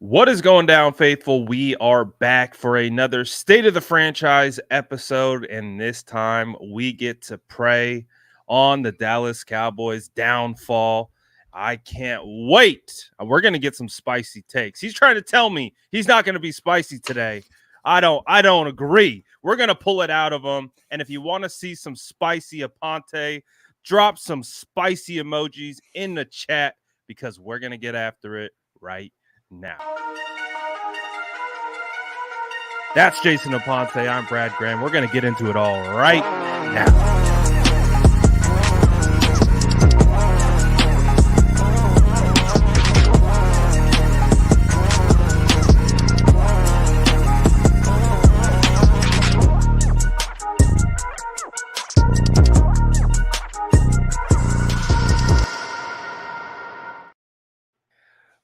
What is going down, faithful? We are back for another State of the Franchise episode, and this time we get to prey on the Dallas Cowboys downfall. I can't wait. We're going to get some spicy takes. He's trying to tell me he's not going to be spicy today. I don't agree. We're going to pull it out of him. And if you want to see some spicy Aponte, drop some spicy emojis in the chat because we're going to get after it right now. That's Jason Aponte. I'm Brad Graham. We're going to get into it all right now.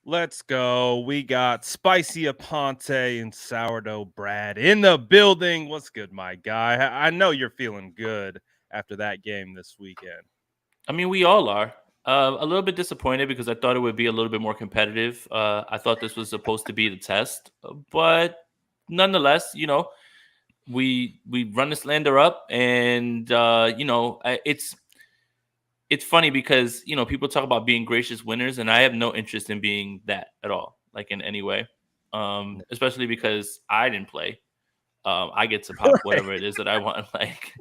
Let's go. We got Spicy Aponte and Sourdough Brad in the building. What's good, my guy? I know you're feeling good after that game this weekend. I mean, we all are. A little bit disappointed because I thought it would be a little bit more competitive. I thought this was supposed to be the test. But nonetheless, we run the slander up. And, it's funny because, people talk about being gracious winners. And I have no interest in being that at all, like in any way. Especially because I didn't play. I get to pop whatever it is that I want. Like,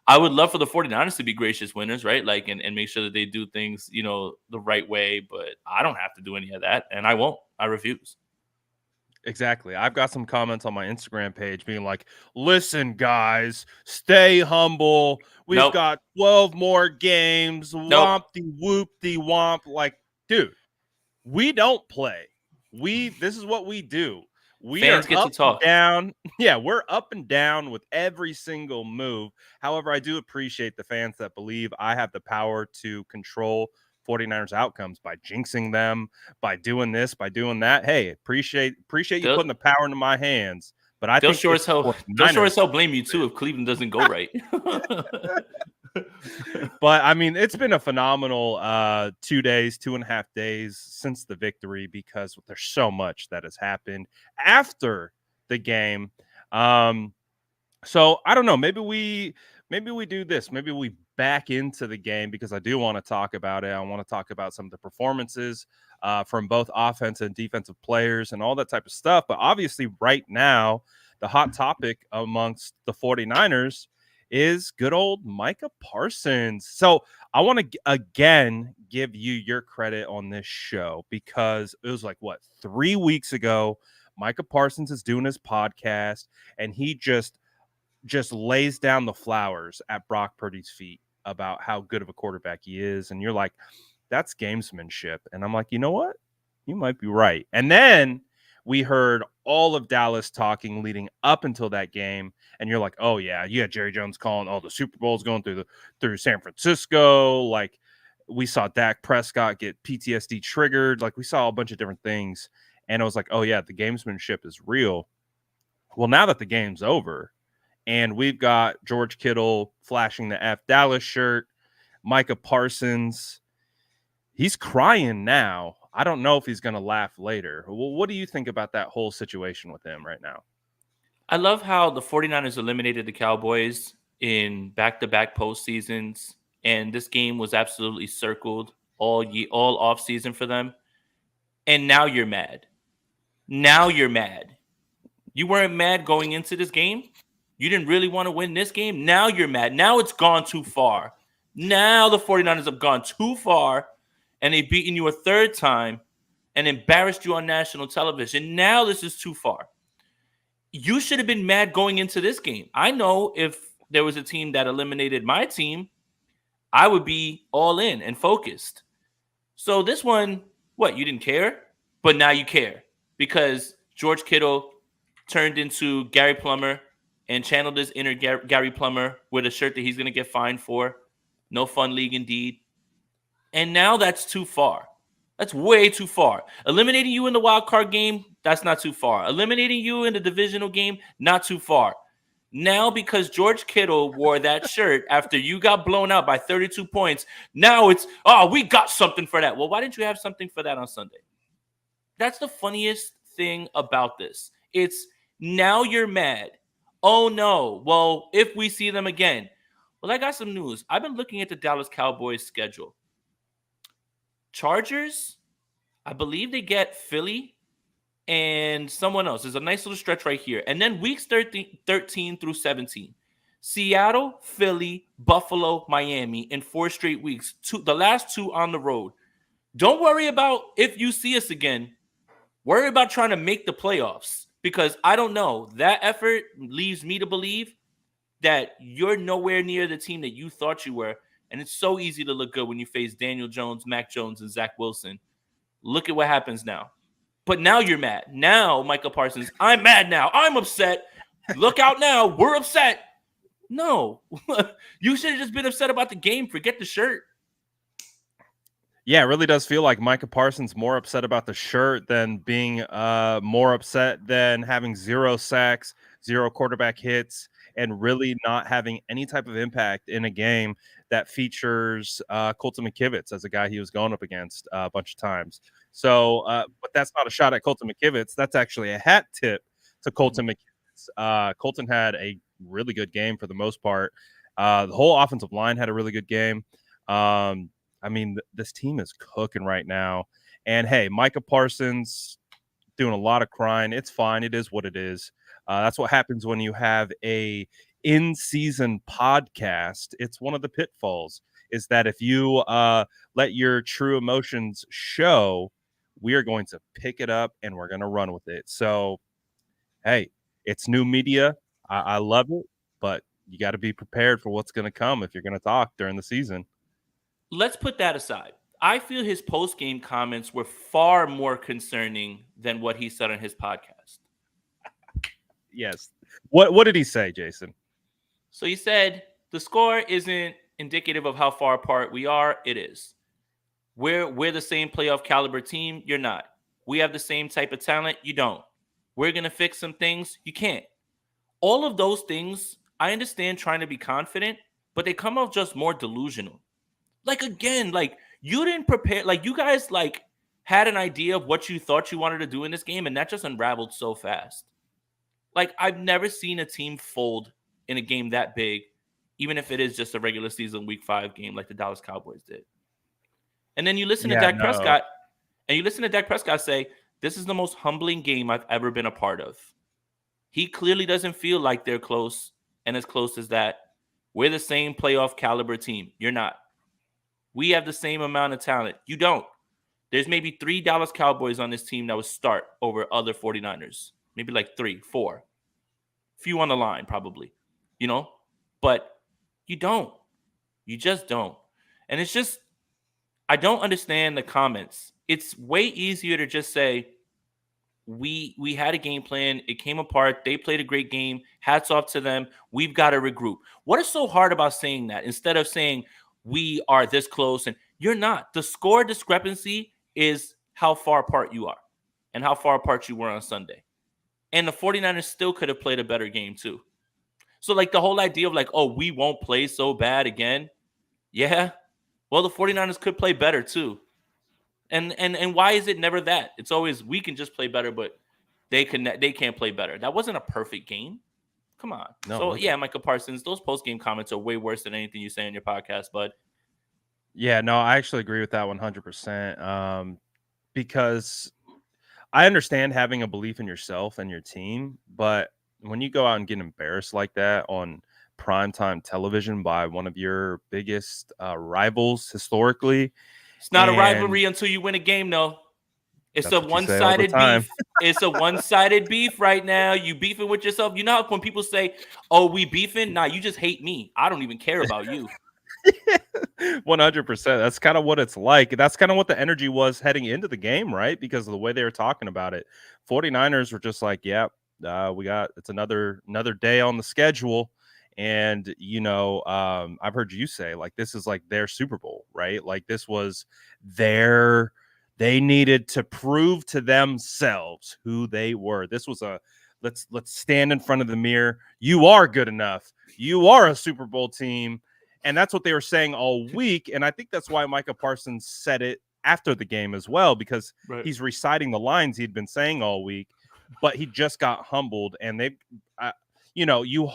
I would love for the 49ers to be gracious winners, right? Like, and make sure that they do things, the right way. But I don't have to do any of that. And I won't. I refuse. Exactly. I've got some comments on my Instagram page being like, listen, guys, stay humble. We've got 12 more games. Womp-de-whoop-de-womp. Like, dude, we don't play. This is what we do. Fans get to talk. Down. Yeah, we're up and down with every single move. However, I do appreciate the fans that believe I have the power to control 49ers outcomes by jinxing them, by doing this, by doing that. Hey, appreciate you putting the power into my hands. But they'll sure as hell blame you too if Cleveland doesn't go right. But I mean, it's been a phenomenal 2.5 days since the victory because there's so much that has happened after the game. So I don't know. Maybe we do this. Maybe we back into the game because I do want to talk about it. I want to talk about some of the performances from both offensive and defensive players and all that type of stuff. But obviously right now, the hot topic amongst the 49ers is good old Micah Parsons. So I want to again give you your credit on this show because it was like 3 weeks ago, Micah Parsons is doing his podcast and he just lays down the flowers at Brock Purdy's feet about how good of a quarterback he is. And you're like, that's gamesmanship. And I'm like, you know what? You might be right. And then we heard all of Dallas talking leading up until that game. And you're like, oh, yeah, Jerry Jones calling, the Super Bowl's going through San Francisco. Like, we saw Dak Prescott get PTSD triggered. Like, we saw a bunch of different things. And I was like, oh, yeah, the gamesmanship is real. Well, now that the game's over and we've got George Kittle flashing the F Dallas shirt, Micah Parsons, he's crying now. I don't know if he's going to laugh later. Well, what do you think about that whole situation with him right now? I love how the 49ers eliminated the Cowboys in back-to-back postseasons, and this game was absolutely circled all offseason for them. And now you're mad. You weren't mad going into this game. You didn't really want to win this game. Now you're mad. Now it's gone too far. Now the 49ers have gone too far, and they've beaten you a third time and embarrassed you on national television. Now this is too far. You should have been mad going into this game. I know if there was a team that eliminated my team, I would be all in and focused. So this one, you didn't care? But now you care because George Kittle turned into Gary Plummer and channeled his inner Gary Plummer with a shirt that he's going to get fined for. No fun league indeed. And now that's too far. That's way too far. Eliminating you in the wild card game, that's not too far. Eliminating you in the divisional game, not too far. Now, because George Kittle wore that shirt after you got blown out by 32 points, now it's, we got something for that. Well, why didn't you have something for that on Sunday? That's the funniest thing about this. It's now you're mad. Oh no. Well, if we see them again. Well, I got some news. I've been looking at the Dallas Cowboys schedule. Chargers, I believe they get Philly and someone else. There's a nice little stretch right here. And then weeks 13 through 17. Seattle, Philly, Buffalo, Miami in 4 straight weeks. The last 2 on the road. Don't worry about if you see us again. Worry about trying to make the playoffs, because I don't know. That effort leaves me to believe that you're nowhere near the team that you thought you were. And it's so easy to look good when you face Daniel Jones, Mac Jones, and Zach Wilson. Look at what happens now. But now you're mad. Now, Micah Parsons, I'm mad now. I'm upset. Look out now. We're upset. No. You should have just been upset about the game. Forget the shirt. Yeah, it really does feel like Micah Parsons more upset about the shirt than being more upset than having 0 sacks, 0 quarterback hits, and really not having any type of impact in a game that features Colton McKivitz as a guy he was going up against a bunch of times. So, but that's not a shot at Colton McKivitz. That's actually a hat tip to Colton McKivitz. Colton had a really good game for the most part. The whole offensive line had a really good game. I mean, this team is cooking right now. And, hey, Micah Parsons doing a lot of crying. It's fine. It is what it is. That's what happens when you have a in-season podcast. It's one of the pitfalls is that if you let your true emotions show, we are going to pick it up and we're going to run with it. So, hey, it's new media. I love it, but you got to be prepared for what's going to come if you're going to talk during the season. Let's put that aside. I feel his post-game comments were far more concerning than what he said on his podcast. Yes. What did he say, Jason? So he said, the score isn't indicative of how far apart we are. It is. We're the same playoff caliber team. You're not. We have the same type of talent. You don't. We're going to fix some things. You can't. All of those things, I understand trying to be confident, but they come off just more delusional. Like, again, like, you didn't prepare. Like, you guys, like, had an idea of what you thought you wanted to do in this game, and that just unraveled so fast. Like, I've never seen a team fold in a game that big, even if it is just a regular season week 5 game like the Dallas Cowboys did. And then you listen to Dak Prescott, and you listen to Dak Prescott say, this is the most humbling game I've ever been a part of. He clearly doesn't feel like they're close, and as close as that. We're the same playoff caliber team. You're not. We have the same amount of talent. You don't. There's maybe 3 Dallas Cowboys on this team that would start over other 49ers. Maybe like 3, 4. Few on the line, probably. You know? But you don't. You just don't. And it's just, I don't understand the comments. It's way easier to just say, we had a game plan. It came apart. They played a great game. Hats off to them. We've got to regroup. What is so hard about saying that instead of saying, we are this close, and you're not. The score discrepancy is how far apart you are and how far apart you were on Sunday. And the 49ers still could have played a better game too. So like the whole idea of like, oh, we won't play so bad again. Yeah. Well, the 49ers could play better too. And why is it never that? It's always we can just play better, but they can't play better. That wasn't a perfect game. Come on. No, so, yeah, Micah Parsons, those post-game comments are way worse than anything you say on your podcast, bud. Yeah, no, I actually agree with that 100%. Because I understand having a belief in yourself and your team, but when you go out and get embarrassed like that on primetime television by one of your biggest rivals historically. It's not a rivalry until you win a game, though. It's a one-sided beef. It's a one-sided beef right now. You beefing with yourself. You know how when people say, oh, we beefing? Nah, you just hate me. I don't even care about you. 100%. That's kind of what it's like. That's kind of what the energy was heading into the game, right? Because of the way they were talking about it. 49ers were just like, yeah, it's another day on the schedule. And, you know, I've heard you say, like, this is like their Super Bowl, right? Like, this was they needed to prove to themselves who they were. This was let's stand in front of the mirror. You are good enough. You are a Super Bowl team. And that's what they were saying all week. And I think that's why Micah Parsons said it after the game as well, because Right. he's reciting the lines he'd been saying all week, but he just got humbled. And they, you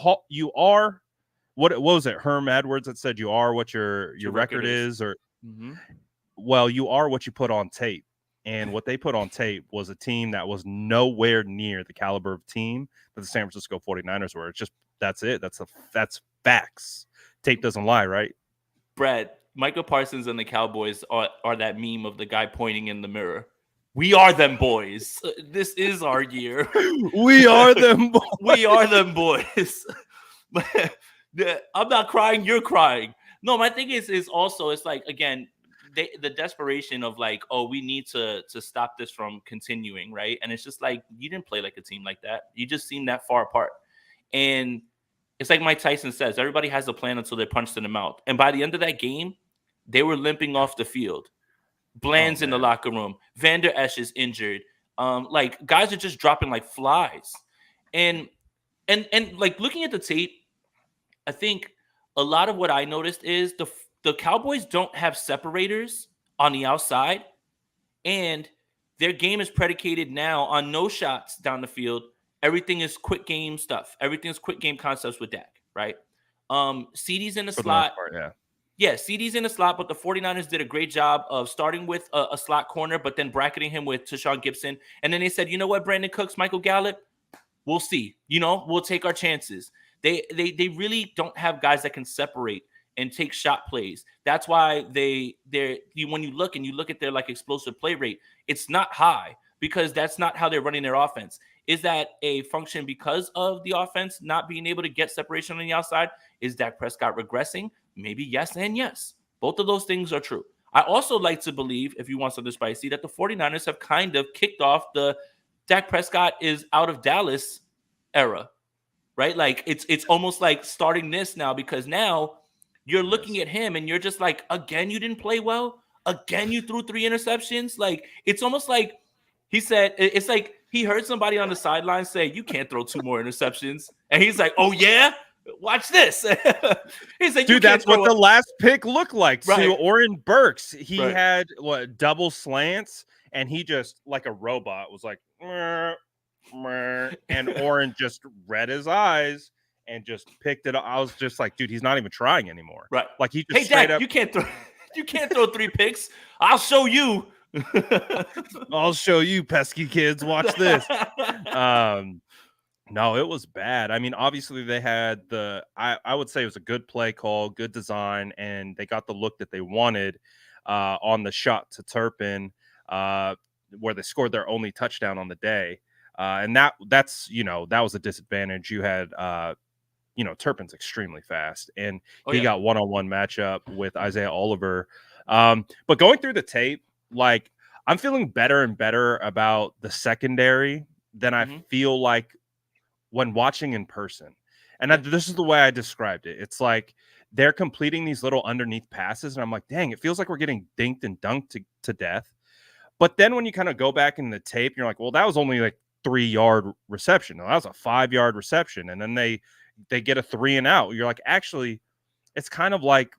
are what was it? Herm Edwards that said you are what your record is, or well, you are what you put on tape. And what they put on tape was a team that was nowhere near the caliber of team that the San Francisco 49ers were. It's just that's it. That's facts. Tape doesn't lie, right? Brad, Micah Parsons and the Cowboys are that meme of the guy pointing in the mirror. We are them boys. This is our year. We are them boys. We are them boys. I'm not crying. You're crying. No, my thing is also, it's like, again, the desperation of like, oh, we need to stop this from continuing, right? And it's just like, you didn't play like a team like that. You just seem that far apart. And it's like Mike Tyson says, everybody has a plan until they're punched in the mouth. And by the end of that game, they were limping off the field. Bland's in the locker room. Vander Esch is injured. Like, guys are just dropping like flies. And like, looking at the tape, I think a lot of what I noticed is the Cowboys don't have separators on the outside, and their game is predicated now on no shots down the field. Everything is quick game stuff. Everything is quick game concepts with Dak, right? CD's in the slot. Yeah, CD's in the slot, but the 49ers did a great job of starting with a slot corner, but then bracketing him with Tashawn Gibson. And then they said, you know what, Brandon Cooks, Michael Gallup, we'll see. We'll take our chances. They really don't have guys that can separate and take shot plays. That's why when you look at their like explosive play rate, it's not high, because that's not how they're running their offense. Is that a function because of the offense not being able to get separation on the outside? Is Dak Prescott regressing? Maybe yes and yes. Both of those things are true. I also like to believe, if you want something spicy, that the 49ers have kind of kicked off the Dak Prescott is out of Dallas era, right? Like, it's almost like starting this now, because now you're looking at him and you're just like, again, you didn't play well. Again, you threw 3 interceptions. Like, it's almost like he said, it's like he heard somebody on the sideline say, you can't throw 2 more interceptions. And he's like, oh, yeah? Watch this. He's like, dude, that's what the last pick looked like. Right. To Oren Burks. He had double slants, and he just, like a robot, was like, meh, meh, and Oren just read his eyes and just picked it up. I was just like, dude, he's not even trying anymore. Right. Like, he just Dak, up, you can't throw 3 picks. I'll show you. I'll show you, pesky kids. Watch this. No, it was bad. I mean, obviously they had I would say it was a good play call, good design, and they got the look that they wanted on the shot to Turpin, where they scored their only touchdown on the day. And that was a disadvantage. You had, Turpin's extremely fast, and he got one-on-one matchup with Isaiah Oliver. But going through the tape, like, I'm feeling better and better about the secondary than I feel like when watching in person. And this is the way I described it. It's like they're completing these little underneath passes, and I'm like, dang, it feels like we're getting dinked and dunked to death. But then when you kind of go back in the tape, you're like, well, that was only like 3-yard reception. No, that was a 5-yard reception. And then they get a 3 and out. You're like, actually, it's kind of like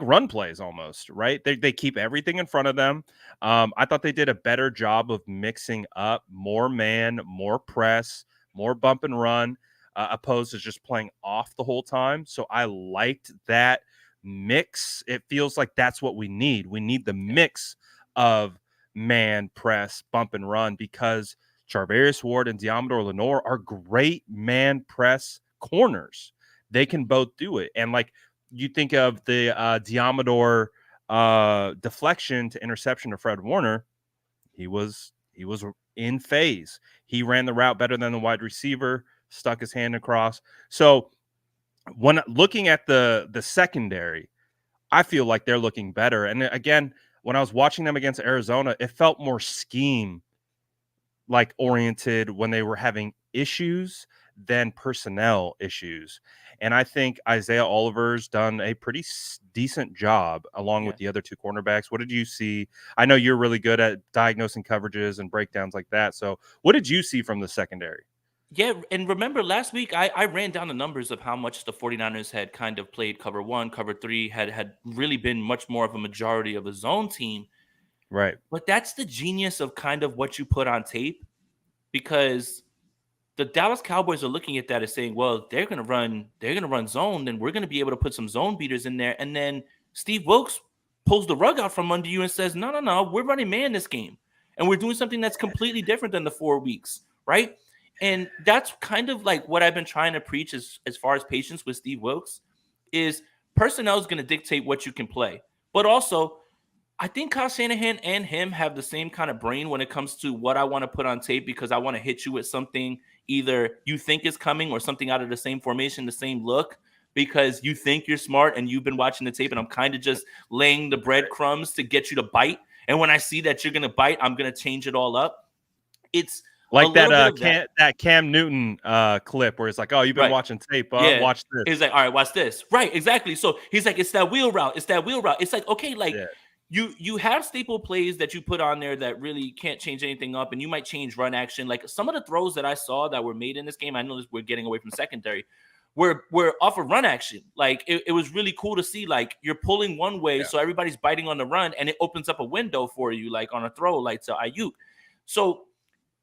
run plays almost, right? They keep everything in front of them. I thought they did a better job of mixing up more man, more press, more bump and run, opposed to just playing off the whole time. So I liked that mix. It feels like that's what we need. We need the mix of man, press, bump and run, because Charvarius Ward and Diamador Lenore are great man press corners. They can both do it. And like, you think of the Diamador deflection to interception to Fred Warner, he was in phase. He ran the route better than the wide receiver, stuck his hand across. So when looking at the secondary, I feel like they're looking better. And again, when I was watching them against Arizona, it felt more scheme like oriented when they were having issues than personnel issues. And I think Isaiah Oliver's done a pretty decent job along with the other 2 cornerbacks. What did you see? I know you're really good at diagnosing coverages and breakdowns like that. So what did you see from the secondary? Yeah, and remember last week I ran down the numbers of how much the 49ers had kind of played cover 1, cover 3, had really been much more of a majority of a zone team. Right. But that's the genius of kind of what you put on tape, because the Dallas Cowboys are looking at that as saying, well, they're gonna run zone, then we're gonna be able to put some zone beaters in there. And then Steve Wilkes pulls the rug out from under you and says, no, no, no, we're running man this game. And we're doing something that's completely different than the 4 weeks, right? And that's kind of like what I've been trying to preach as far as patience with Steve Wilkes is personnel is going to dictate what you can play. But also, I think Kyle Shanahan and him have the same kind of brain when it comes to what I want to put on tape, because I want to hit you with something either you think is coming or something out of the same formation, the same look, because you think you're smart and you've been watching the tape, and I'm kind of just laying the breadcrumbs to get you to bite. And when I see that you're going to bite, I'm going to change it all up. It's like a little bit of that Cam Newton clip where it's like, oh, you've been watching tape. Yeah. Watch this. He's like, all right, watch this. Right, exactly. So he's like, it's that wheel route. It's that wheel route. It's like, okay, like you have staple plays that you put on there that really can't change anything up, and you might change run action. Like some of the throws that I saw that were made in this game, I know we're getting away from secondary, were off of run action. Like it was really cool to see, like you're pulling one way, so everybody's biting on the run, and it opens up a window for you, like on a throw, like to Ayuk. So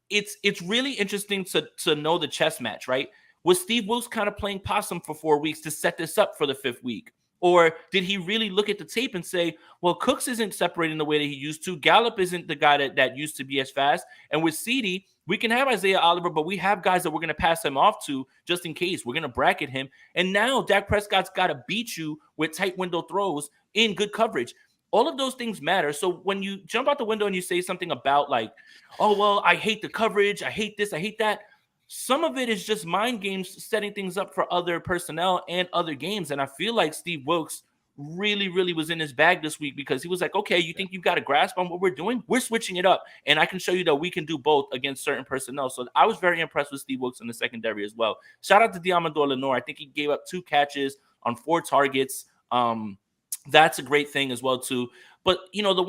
it's really interesting to know the chess match, right? Was Steve Wilkes kind of playing possum for 4 weeks to set this up for the 5th week? Or did he really look at the tape and say, well, Cooks isn't separating the way that he used to. Gallup isn't the guy that used to be as fast. And with CeeDee, we can have Isaiah Oliver, but we have guys that we're going to pass him off to just in case. We're going to bracket him. And now Dak Prescott's got to beat you with tight window throws in good coverage. All of those things matter. So when you jump out the window and you say something about like, oh, well, I hate the coverage, I hate this, I hate that, some of it is just mind games setting things up for other personnel and other games. And I feel like Steve Wilkes really, really was in his bag this week, because he was like, okay, you think you've got a grasp on what we're doing? We're switching it up. And I can show you that we can do both against certain personnel. So I was very impressed with Steve Wilkes in the secondary as well. Shout out to Diamador Lenore. I think he gave up 2 catches on 4 targets. That's a great thing as well, too. But, you know, the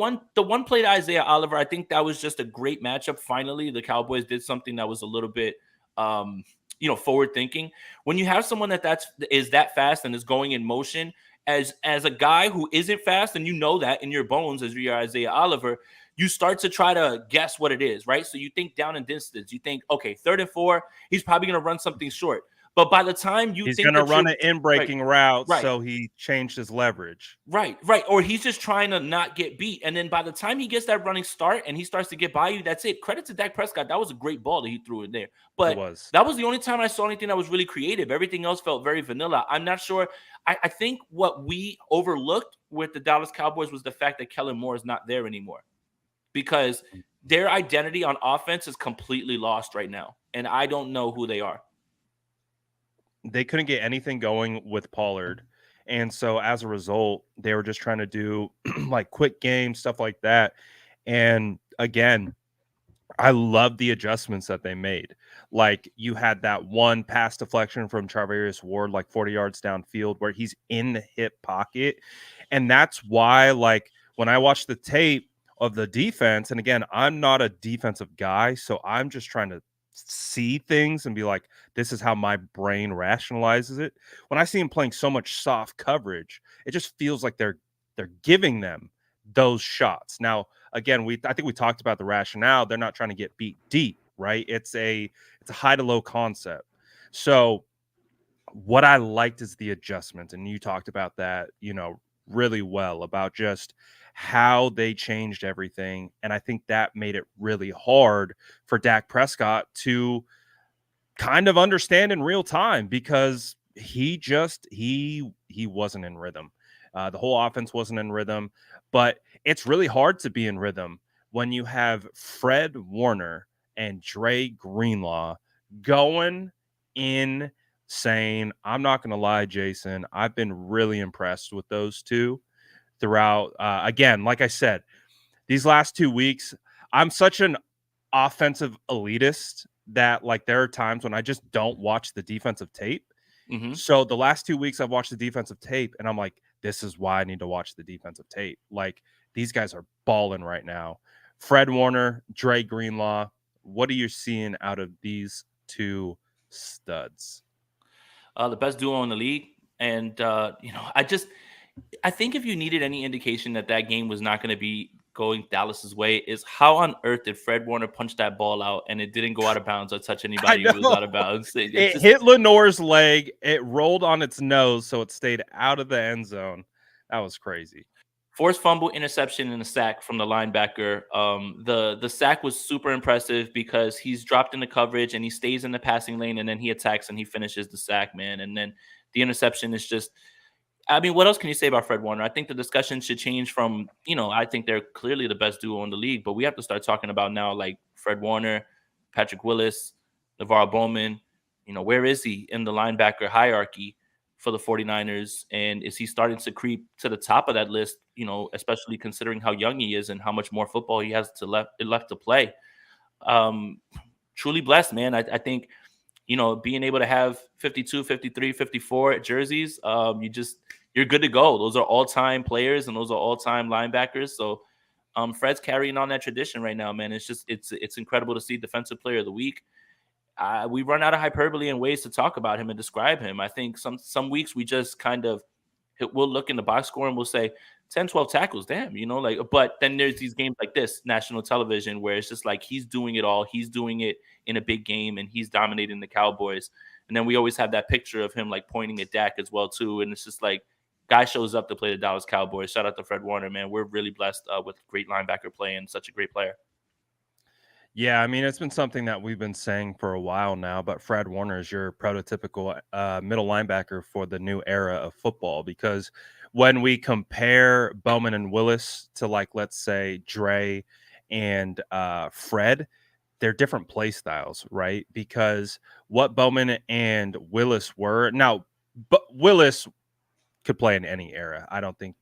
one play to Isaiah Oliver, I think that was just a great matchup. Finally, the Cowboys did something that was a little bit forward thinking. When you have someone that is that fast and is going in motion, as a guy who isn't fast, and you know that in your bones as you are Isaiah Oliver, you start to try to guess what it is, right? So you think down in distance, you think, okay, 3rd and 4, he's probably going to run something short. But by the time he's going to run an in-breaking route, so he changed his leverage. Right. Or he's just trying to not get beat. And then by the time he gets that running start and he starts to get by you, that's it. Credit to Dak Prescott. That was a great ball that he threw in there. But that was the only time I saw anything that was really creative. Everything else felt very vanilla. I'm not sure. I think what we overlooked with the Dallas Cowboys was the fact that Kellen Moore is not there anymore, because their identity on offense is completely lost right now. And I don't know who they are. They couldn't get anything going with Pollard. And so as a result, they were just trying to do like quick game, stuff like that. And again, I love the adjustments that they made. Like you had that one pass deflection from Charvarius Ward, like 40 yards downfield, where he's in the hip pocket. And that's why, like, when I watch the tape of the defense, and again, I'm not a defensive guy, so I'm just trying to see things and be like, this is how my brain rationalizes it. When I see him playing so much soft coverage, it just feels like they're giving them those shots. Now, again, I think we talked about the rationale. They're not trying to get beat deep, right? It's a high to low concept. So what I liked is the adjustment, and you talked about that, really well, about just how they changed everything. And I think that made it really hard for Dak Prescott to kind of understand in real time, because he wasn't in rhythm. The whole offense wasn't in rhythm, but it's really hard to be in rhythm when you have Fred Warner and Dre Greenlaw going insane. I'm not going to lie, Jason, I've been really impressed with those two throughout. Again, like I said, these last 2 weeks, I'm such an offensive elitist that, like, there are times when I just don't watch the defensive tape. Mm-hmm. So the last 2 weeks I've watched the defensive tape, and I'm like, this is why I need to watch the defensive tape. Like, these guys are balling right now. Fred Warner, Dre Greenlaw, what are you seeing out of these two studs? The best duo in the league. And, I think if you needed any indication that game was not going to be going Dallas's way is how on earth did Fred Warner punch that ball out and it didn't go out of bounds or touch I anybody who was know. out of bounds? It Just hit Lenore's leg. It rolled on its nose, so it stayed out of the end zone. That was crazy. forced fumble, interception, and a sack from the linebacker. The sack was super impressive because he's dropped into coverage and he stays in the passing lane, and then he attacks and he finishes the sack, man. And then the interception is just, I mean, what else can you say about Fred Warner? I think the discussion should change from, I think they're clearly the best duo in the league, but we have to start talking about now like Fred Warner, Patrick Willis, NaVorro Bowman. Where is he in the linebacker hierarchy for the 49ers? And is he starting to creep to the top of that list, especially considering how young he is and how much more football he has left to play? Truly blessed, man. I think, being able to have 52, 53, 54 jerseys, you're good to go. Those are all-time players and those are all-time linebackers. So Fred's carrying on that tradition right now, man. It's incredible to see Defensive Player of the Week. We run out of hyperbole and ways to talk about him and describe him. I think some weeks we just kind of we'll look in the box score and we'll say 10, 12 tackles, damn, but then there's these games like this, national television, where it's just like he's doing it all. He's doing it in a big game and he's dominating the Cowboys. And then we always have that picture of him like pointing at Dak as well too. And it's just like guy shows up to play the Dallas Cowboys. Shout out to Fred Warner, man. We're really blessed with great linebacker play and such a great player. Yeah, I mean, it's been something that we've been saying for a while now, but Fred Warner is your prototypical middle linebacker for the new era of football, because when we compare Bowman and Willis to, like, let's say Dre and Fred, they're different play styles, right? Because what Bowman and Willis were now, but Willis could play in any era. I don't think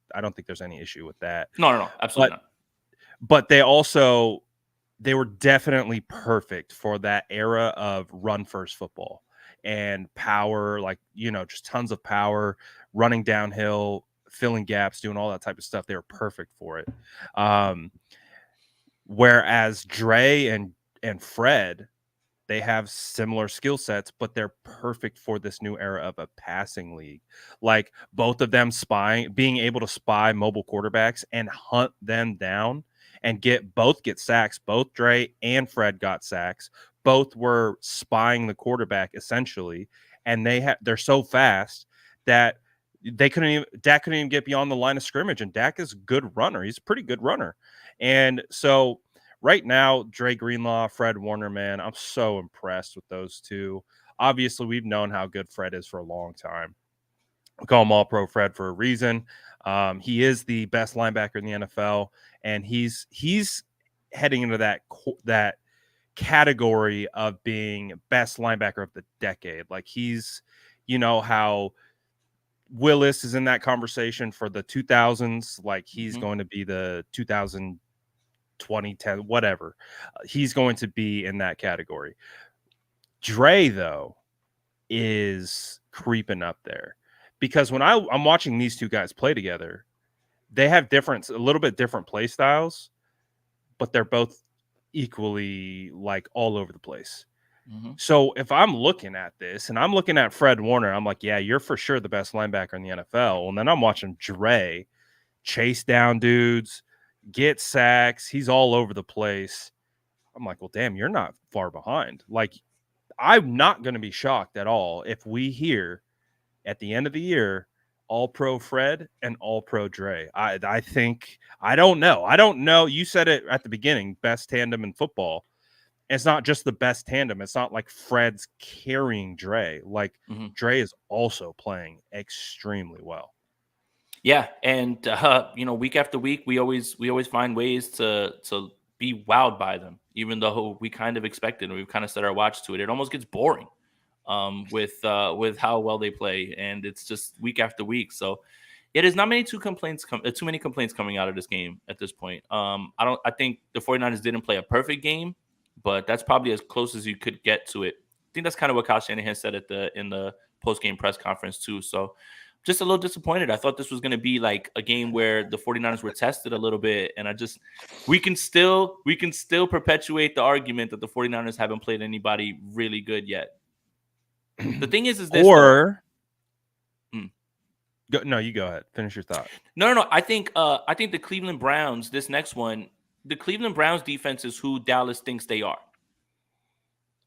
there's any issue with that. No, absolutely not. But they were definitely perfect for that era of run first football and power, like, just tons of power, running downhill, filling gaps, doing all that type of stuff. They were perfect for it. Whereas Dre and Fred, they have similar skill sets, but they're perfect for this new era of a passing league. Like both of them being able to spy mobile quarterbacks and hunt them down and get sacks. Both Dre and Fred got sacks. Both were spying the quarterback essentially, and they're so fast that Dak couldn't even get beyond the line of scrimmage. And Dak is a good runner. He's a pretty good runner. And so right now, Dre Greenlaw, Fred Warner, man, I'm so impressed with those two. Obviously, we've known how good Fred is for a long time. We call him All-Pro Fred for a reason. He is the best linebacker in the NFL, and he's heading into that category of being best linebacker of the decade. Like he's, how Willis is in that conversation for the 2000s. Like he's going to be the 2010, whatever. He's going to be in that category. Dre, though, is creeping up there. Because when I'm watching these two guys play together, they have a little bit different play styles, but they're both equally like all over the place. Mm-hmm. So if I'm looking at this and I'm looking at Fred Warner, I'm like, yeah, you're for sure the best linebacker in the NFL. And then I'm watching Dre chase down dudes, get sacks. He's all over the place. I'm like, well, damn, you're not far behind. Like, I'm not going to be shocked at all if we hear at the end of the year, All-Pro Fred and All-Pro Dre. I think, I don't know. You said it at the beginning, best tandem in football. It's not just the best tandem. It's not like Fred's carrying Dre. Like Dre is also playing extremely well. Yeah, and week after week, we always find ways to be wowed by them, even though we kind of expected and we've kind of set our watch to it. It almost gets boring. With how well they play, and it's just week after week. So yeah, there's not too many complaints coming out of this game at this point. I think the 49ers didn't play a perfect game, but that's probably as close as you could get to it. I think that's kind of what Kyle Shanahan said in the post-game press conference too. So just a little disappointed. I thought this was going to be like a game where the 49ers were tested a little bit, and we can still perpetuate the argument that the 49ers haven't played anybody really good yet. The thing is this, or No, you go ahead. Finish your thought. No. I think the Cleveland Browns, this next one, the Cleveland Browns defense is who Dallas thinks they are.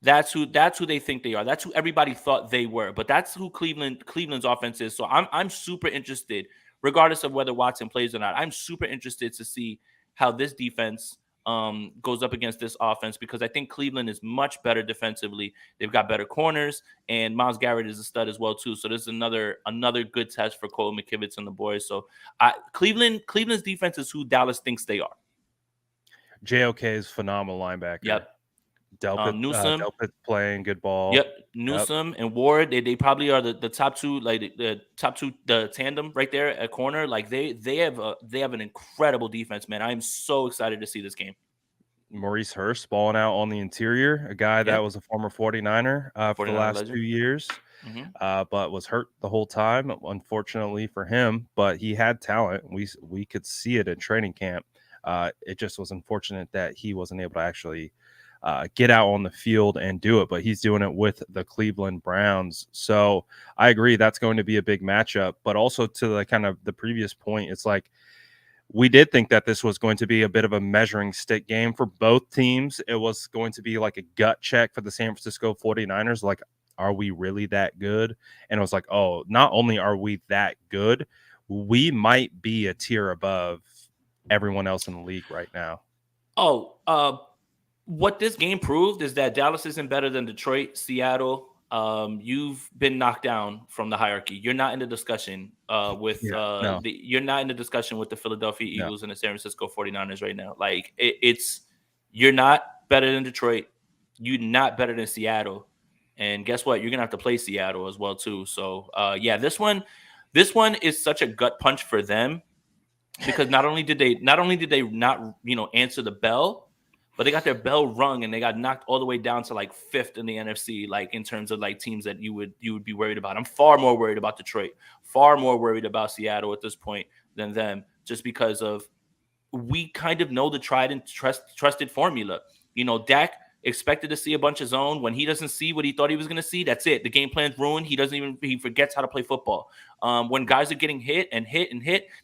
That's who they think they are. That's who everybody thought they were. But that's who Cleveland's offense is. So I'm super interested, regardless of whether Watson plays or not. I'm super interested to see how this defense goes up against this offense, because I think Cleveland is much better defensively. They've got better corners, and Myles Garrett is a stud as well too. So this is another good test for Cole McKivitz and the boys. So Cleveland's defense is who Dallas thinks they are. JOK is phenomenal linebacker. Yep. Delpit, Newsome Delpit playing good ball. Yep, Newsome and Ward. They probably are the top two, like the top two, the tandem right there at corner. Like they have an incredible defense, man. I am so excited to see this game. Maurice Hurst balling out on the interior, a guy that was a former 49er for the last legend. 2 years, but was hurt the whole time, unfortunately for him. But he had talent. We could see it in training camp. It just was unfortunate that he wasn't able to actually get out on the field and do it, but he's doing it with the Cleveland Browns. So I agree that's going to be a big matchup. But also to the kind of the previous point, it's like we did think that this was going to be a bit of a measuring stick game for both teams. It was going to be like a gut check for the San Francisco 49ers. Like, are we really that good? And it was like, oh, not only are we that good, we might be a tier above everyone else in the league right now. What this game proved is that Dallas isn't better than Detroit, Seattle. You've been knocked down from the hierarchy. You're not in the discussion you're not in the discussion with the Philadelphia Eagles and the San Francisco 49ers right now. Like you're not better than Detroit. You're not better than Seattle. And guess what? You're gonna have to play Seattle as well too. So this one is such a gut punch for them, because not only did they not answer the bell, but they got their bell rung and they got knocked all the way down to like 5th in the NFC, like in terms of like teams that you would be worried about. I'm far more worried about Detroit, far more worried about Seattle at this point than them, just because of we kind of know the tried and trusted formula. Dak expected to see a bunch of zone. When he doesn't see what he thought he was going to see, that's it. The game plan's ruined. He forgets how to play football. When guys are getting hit,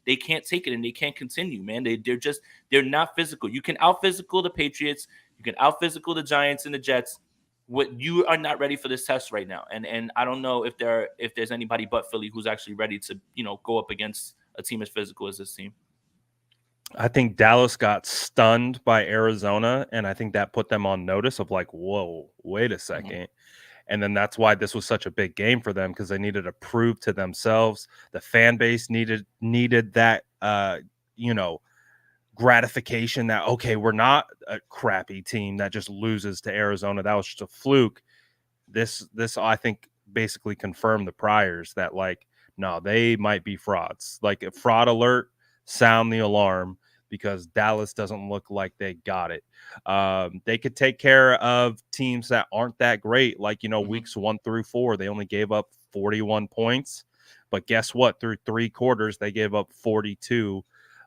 they can't take it and they can't continue, man. They're not physical. You can out physical the Patriots. You can out physical the Giants and the Jets. What you are not ready for this test right now. And I don't know if there's anybody but Philly who's actually ready to, go up against a team as physical as this team. I think Dallas got stunned by Arizona, and I think that put them on notice of like, whoa, wait a second. Mm-hmm. And then that's why this was such a big game for them, because they needed to prove to themselves. The fan base needed that, gratification that, okay, we're not a crappy team that just loses to Arizona. That was just a fluke. This I think basically confirmed the priors that like, no, they might be frauds. Like a fraud alert, sound the alarm, because Dallas doesn't look like they got it. They could take care of teams that aren't that great. Like, weeks 1 through 4, they only gave up 41 points. But guess what? Through 3 quarters, they gave up 42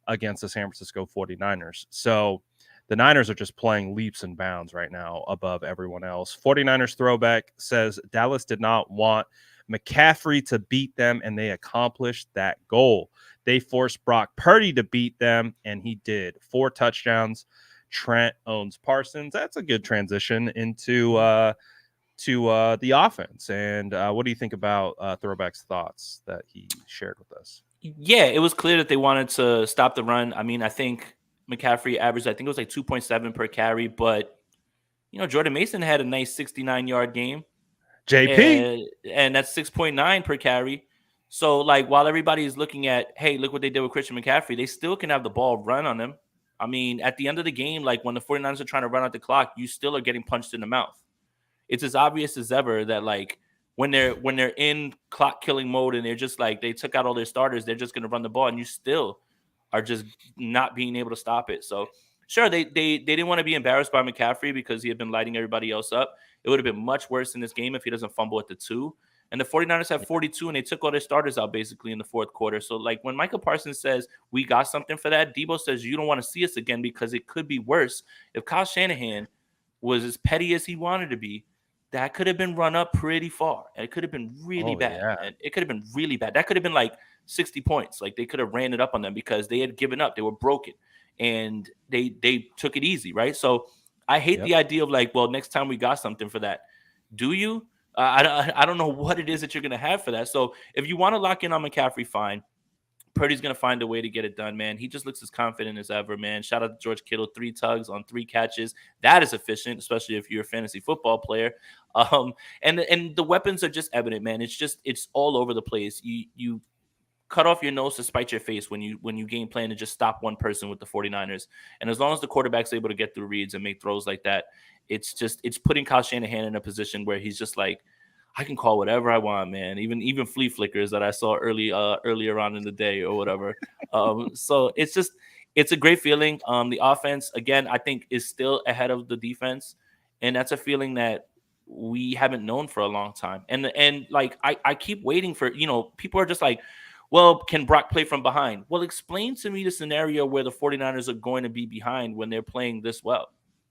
against the San Francisco 49ers. So the Niners are just playing leaps and bounds right now above everyone else. 49ers throwback says Dallas did not want McCaffrey to beat them, and they accomplished that goal. They forced Brock Purdy to beat them, and he did. 4 touchdowns. Trent owns Parsons. That's a good transition into the offense. And what do you think about Throwback's thoughts that he shared with us? Yeah, it was clear that they wanted to stop the run. I mean, I think McCaffrey averaged, I think it was like 2.7 per carry, but Jordan Mason had a nice 69-yard game. JP. And that's 6.9 per carry. So, like, while everybody is looking at, hey, look what they did with Christian McCaffrey, they still can have the ball run on them. I mean, at the end of the game, like when the 49ers are trying to run out the clock, you still are getting punched in the mouth. It's as obvious as ever that, like, when they're in clock killing mode and they're just like, they took out all their starters, they're just going to run the ball, and you still are just not being able to stop it. So, sure, they didn't want to be embarrassed by McCaffrey because he had been lighting everybody else up. It would have been much worse in this game if he doesn't fumble at the 2. And the 49ers have 42, and they took all their starters out basically in the 4th quarter. So, like, when Micah Parsons says, we got something for that, Debo says, you don't want to see us again because it could be worse. If Kyle Shanahan was as petty as he wanted to be, that could have been run up pretty far. And it could have been really bad. Yeah. And it could have been really bad. That could have been like 60 points. Like they could have ran it up on them because they had given up. They were broken and they took it easy, right? So I hate the idea of like, well, next time we got something for that. Do you? I don't know what it is that you're going to have for that. So if you want to lock in on McCaffrey, fine. Purdy's going to find a way to get it done, man. He just looks as confident as ever, man. Shout out to George Kittle, 3 tugs on 3 catches. That is efficient, especially if you're a fantasy football player. And the weapons are just evident, man. It's all over the place. You cut off your nose to spite your face when you game plan to just stop one person with the 49ers. And as long as the quarterback's able to get through reads and make throws like that, it's putting Kyle Shanahan in a position where he's just like, I can call whatever I want, man. Even flea flickers that I saw earlier on in the day or whatever. So it's a great feeling. The offense, again, I think is still ahead of the defense, and that's a feeling that we haven't known for a long time. And like I keep waiting for, people are just like, well, can Brock play from behind? Well, explain to me the scenario where the 49ers are going to be behind when they're playing this well.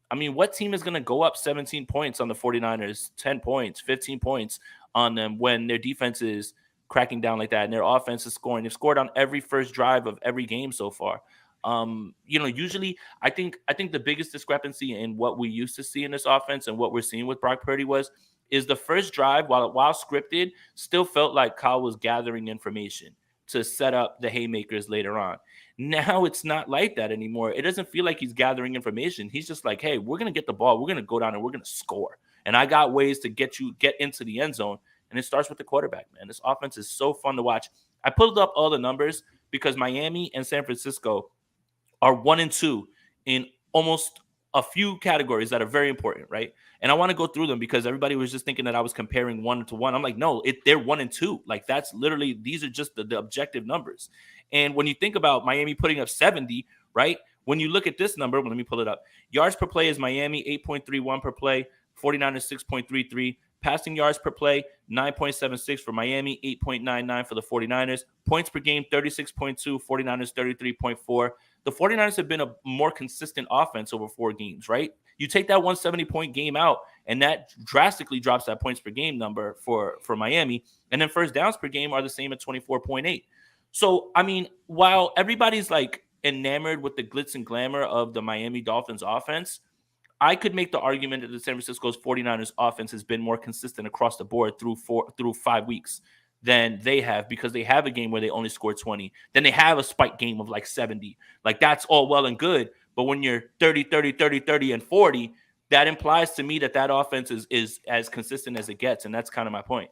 I mean, what team is going to go up 17 points on the 49ers, 10 points, 15 points on them when their defense is cracking down like that and their offense is scoring? They've scored on every first drive of every game so far. Usually I think the biggest discrepancy in what we used to see in this offense and what we're seeing with Brock Purdy is the first drive, while scripted, still felt like Kyle was gathering information to set up the haymakers later on. Now it's not like that anymore. It doesn't feel like he's gathering information. He's just like, hey, we're going to get the ball. We're going to go down and we're going to score. And I got ways to get into the end zone. And it starts with the quarterback, man. This offense is so fun to watch. I pulled up all the numbers because Miami and San Francisco are 1 and 2 in almost a few categories that are very important, right? And I want to go through them because everybody was just thinking that I was comparing 1 to 1. I'm like, no, they're 1 and 2. Like that's literally, these are just the objective numbers. And when you think about Miami putting up 70, right? When you look at this number, let me pull it up. Yards per play is Miami 8.31 per play, 49ers 6.33. Passing yards per play, 9.76 for Miami, 8.99 for the 49ers. Points per game, 36.2, 49ers 33.4. The 49ers have been a more consistent offense over 4 games, right? You take that 170-point game out, and that drastically drops that points per game number for Miami. And then first downs per game are the same at 24.8. So, I mean, while everybody's like enamored with the glitz and glamour of the Miami Dolphins offense, I could make the argument that the San Francisco's 49ers offense has been more consistent across the board through 5 weeks than they have, because they have a game where they only scored 20. Then they have a spike game of like 70. Like that's all well and good. But when you're 30, 30, 30, 30, and 40, that implies to me that offense is as consistent as it gets. And that's kind of my point.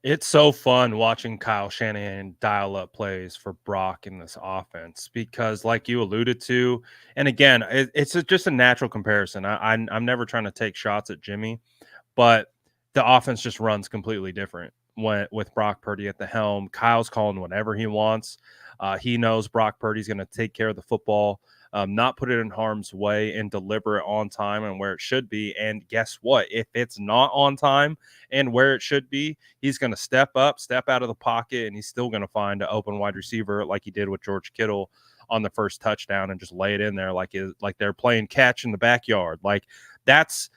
It's so fun watching Kyle Shanahan dial up plays for Brock in this offense because, like you alluded to, and again, it's just a natural comparison. I'm never trying to take shots at Jimmy, but the offense just runs completely different with Brock Purdy at the helm. Kyle's calling whatever he wants. He knows Brock Purdy's going to take care of the football, not put it in harm's way, and deliver it on time and where it should be. And guess what? If it's not on time and where it should be, he's going to step up, step out of the pocket, and he's still going to find an open wide receiver like he did with George Kittle on the first touchdown and just lay it in there like they're playing catch in the backyard. Like that's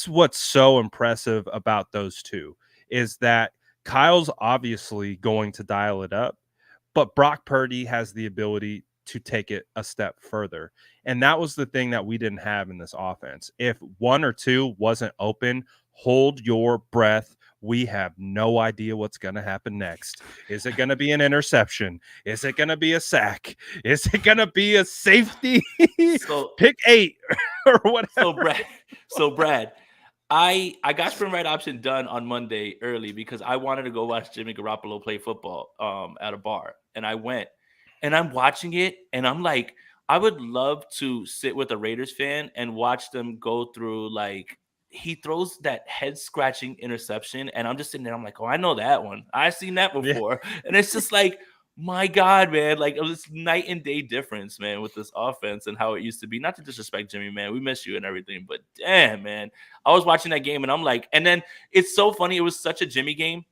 what's so impressive about those two, is that Kyle's obviously going to dial it up, but Brock Purdy has the ability to take it a step further. And that was the thing that we didn't have in this offense. If 1 or 2 wasn't open, hold your breath. We have no idea what's going to happen next. Is it going to be an interception? Is it going to be a sack? Is it going to be a safety? So, pick 8 or whatever. So Brad, I got sprint right option done on Monday early because I wanted to go watch Jimmy Garoppolo play football at a bar. And I went. And I'm watching it, and I'm like, I would love to sit with a Raiders fan and watch them go through, like, he throws that head-scratching interception, and I'm just sitting there, I'm like, oh, I know that one. I've seen that before. Yeah. And it's just like, my God, man, like, it was night and day difference, man, with this offense and how it used to be. Not to disrespect Jimmy, man. We miss you and everything, but damn, man. I was watching that game, and I'm like, and then it's so funny. It was such a Jimmy game.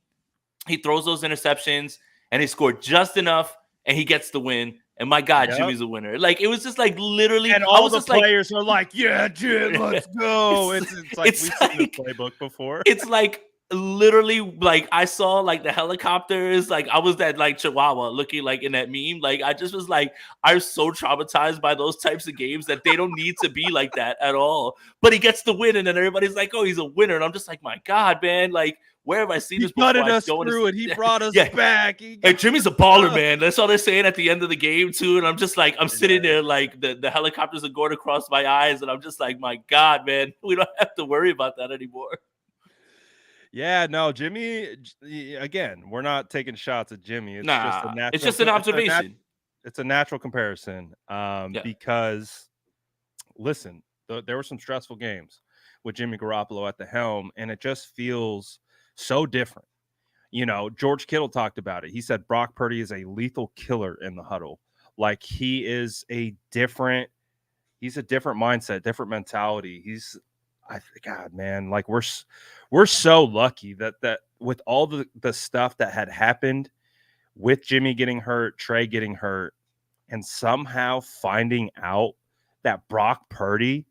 He throws those interceptions, and he scored just enough, and he gets the win. And my God, yep. Jimmy's a winner. Like, it was just like literally. And all the players are like, yeah, Jim, let's go. It's like we've seen the playbook before. It's like literally, like, I saw like the helicopters, like I was that like Chihuahua looking like in that meme. Like I just was like, I'm so traumatized by those types of games that they don't need to be like that at all. But he gets the win, and then everybody's like, oh, he's a winner. And I'm just like, my God, man, like where have I seen He this before? gutted I us don't want through it. He brought us yeah. back. Hey, Jimmy's a baller, man. That's all they're saying at the end of the game, too. And I'm just like, I'm sitting there like the helicopters are going across my eyes, and I'm just like, my God, man, we don't have to worry about that anymore. Yeah, no, Jimmy. Again, we're not taking shots at Jimmy. It's just a Nah, natural. it's just an observation. It's a natural comparison. Yeah. Because listen, there were some stressful games with Jimmy Garoppolo at the helm, and it just feels so different. You know, George Kittle talked about it. He said Brock Purdy is a lethal killer in the huddle. Like he's a different mindset, different mentality. God, man, like we're so lucky that with all the stuff that had happened with Jimmy getting hurt, Trey getting hurt, and somehow finding out that Brock Purdy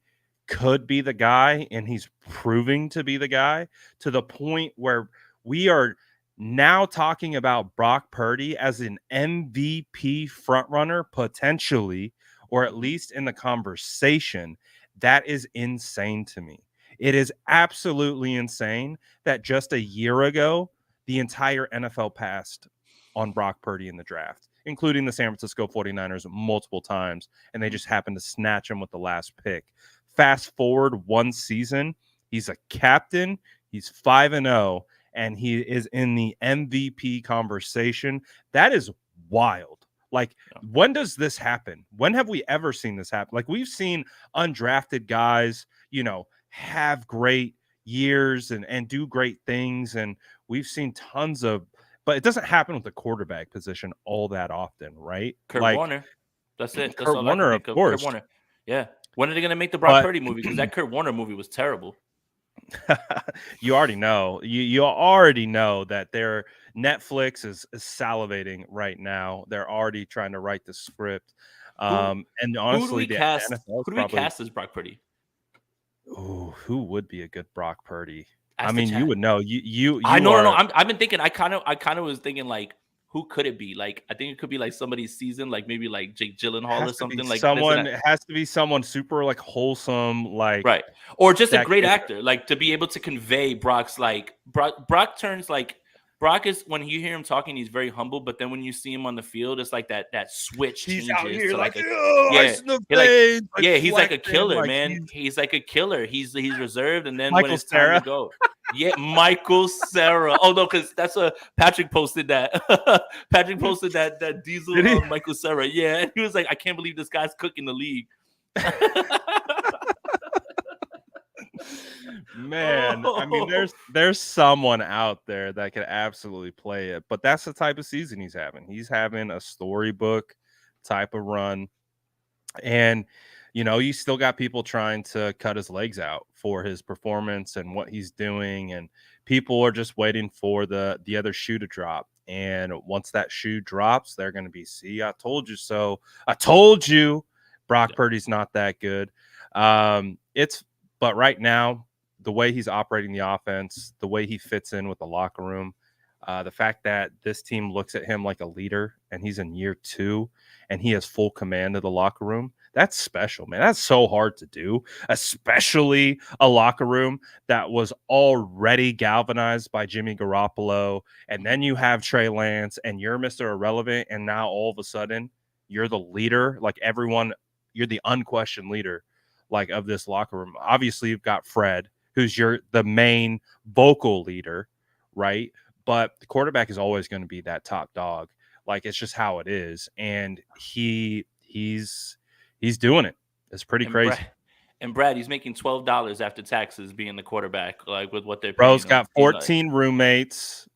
could be the guy, and he's proving to be the guy to the point where we are now talking about Brock Purdy as an MVP frontrunner potentially, or at least in the conversation. That is insane to me. It is absolutely insane that just a year ago, the entire NFL passed on Brock Purdy in the draft, including the San Francisco 49ers multiple times, and they just happened to snatch him with the last pick. Fast forward one season, he's a captain, he's 5-0, and he is in the MVP conversation. That is wild. Like, when does this happen? When have we ever seen this happen? Like, we've seen undrafted guys, have great years and do great things, and we've seen tons of, but it doesn't happen with the quarterback position all that often, right? Kurt Like Warner. That's it. That's Kurt all I can Warner, of think of. Kurt course. Warner. Yeah. When are they going to make the Brock But Purdy movie? Because that Kurt Warner movie was terrible. you already know. You already know that their Netflix is salivating right now. They're already trying to write the script. And honestly, who do we cast? Who do we cast as Brock Purdy? Ooh, who would be a good Brock Purdy? Ask I mean, you would know. You No. I've been thinking. I kind of was thinking like, who could it be? Like, I think it could be like somebody's season, like maybe like Jake Gyllenhaal or something. Like someone. It has to be someone super like wholesome, like right, or just a great actor, like to be able to convey Brock's like Brock turns like. Brock is, when you hear him talking, he's very humble, but then when you see him on the field, it's like that switch he's changes out here to like, he's like a killer, man. He's like a killer. He's reserved, and then when it's time to go, Michael Cera. Oh no, because that's Patrick posted that. Patrick posted that Diesel Michael Cera. Yeah, and he was like, I can't believe this guy's cooking the league. Man, I mean, there's someone out there that could absolutely play it, but that's the type of season he's having. He's having a storybook type of run, and you still got people trying to cut his legs out for his performance and what he's doing, and people are just waiting for the other shoe to drop. And once that shoe drops, they're going to be, see, I told you so. I told you, Brock Purdy's not that good. But right now, the way he's operating the offense, the way he fits in with the locker room, the fact that this team looks at him like a leader, and he's in year 2 and he has full command of the locker room, that's special, man. That's so hard to do, especially a locker room that was already galvanized by Jimmy Garoppolo. And then you have Trey Lance, and you're Mr. Irrelevant, and now all of a sudden you're the leader. Like, everyone, you're the unquestioned leader, like, of this locker room. Obviously, you've got Fred, who's the main vocal leader, right? But the quarterback is always going to be that top dog. Like, it's just how it is. And he's doing it. It's pretty crazy. Brad, he's making $12 after taxes being the quarterback, like with what they're paying. Bro's got 14 roommates.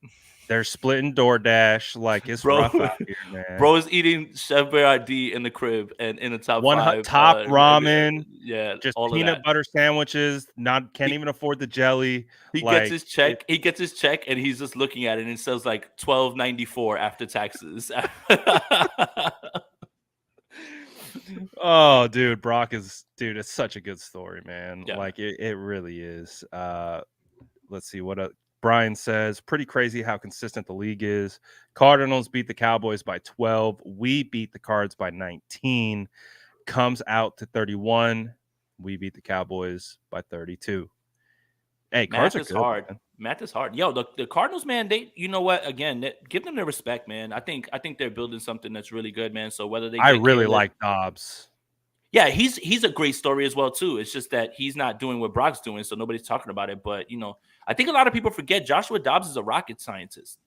They're splitting DoorDash. Like, it's rough out here, man. Bro is eating Chef Boyardee in the crib and in the top 5. Top ramen. Yeah, just peanut butter sandwiches. Can't even afford the jelly. He gets his check. He gets his check, and he's just looking at it, and it says like $12.94 after taxes. Oh, dude, it's such a good story, man. Yeah. Like, it really is. Let's see what Brian says, pretty crazy how consistent the league is. Cardinals beat the Cowboys by 12. We beat the Cards by 19. Comes out to 31. We beat the Cowboys by 32. Hey, Cards Math are is good, hard. man. Math is hard. Yo, the Cardinals, man, you know what? Again, give them their respect, man. I think they're building something that's really good, man. So whether they I get really Caleb, like Dobbs. yeah, he's a great story as well too. It's just that he's not doing what Brock's doing, so nobody's talking about it. But I think a lot of people forget Joshua Dobbs is a rocket scientist,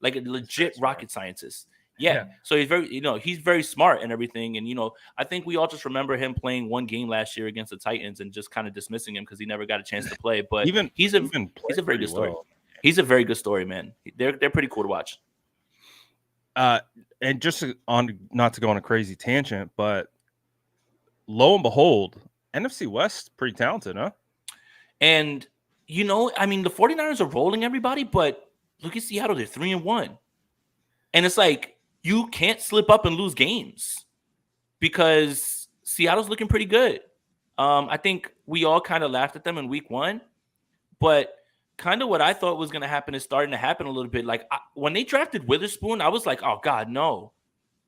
like a legit rocket scientist. Yeah. So he's very smart and everything. And I think we all just remember him playing one game last year against the Titans and just kind of dismissing him because he never got a chance to play. But he's a very good story. Well. He's a very good story, man. They're pretty cool to watch. And just not to go on a crazy tangent, but lo and behold, NFC West pretty talented, huh? And I mean, the 49ers are rolling everybody, but look at Seattle, they're 3-1. And it's like you can't slip up and lose games because Seattle's looking pretty good. I think we all kind of laughed at them in week 1, but kind of what I thought was going to happen is starting to happen a little bit. Like when they drafted Witherspoon, I was like, oh God, no.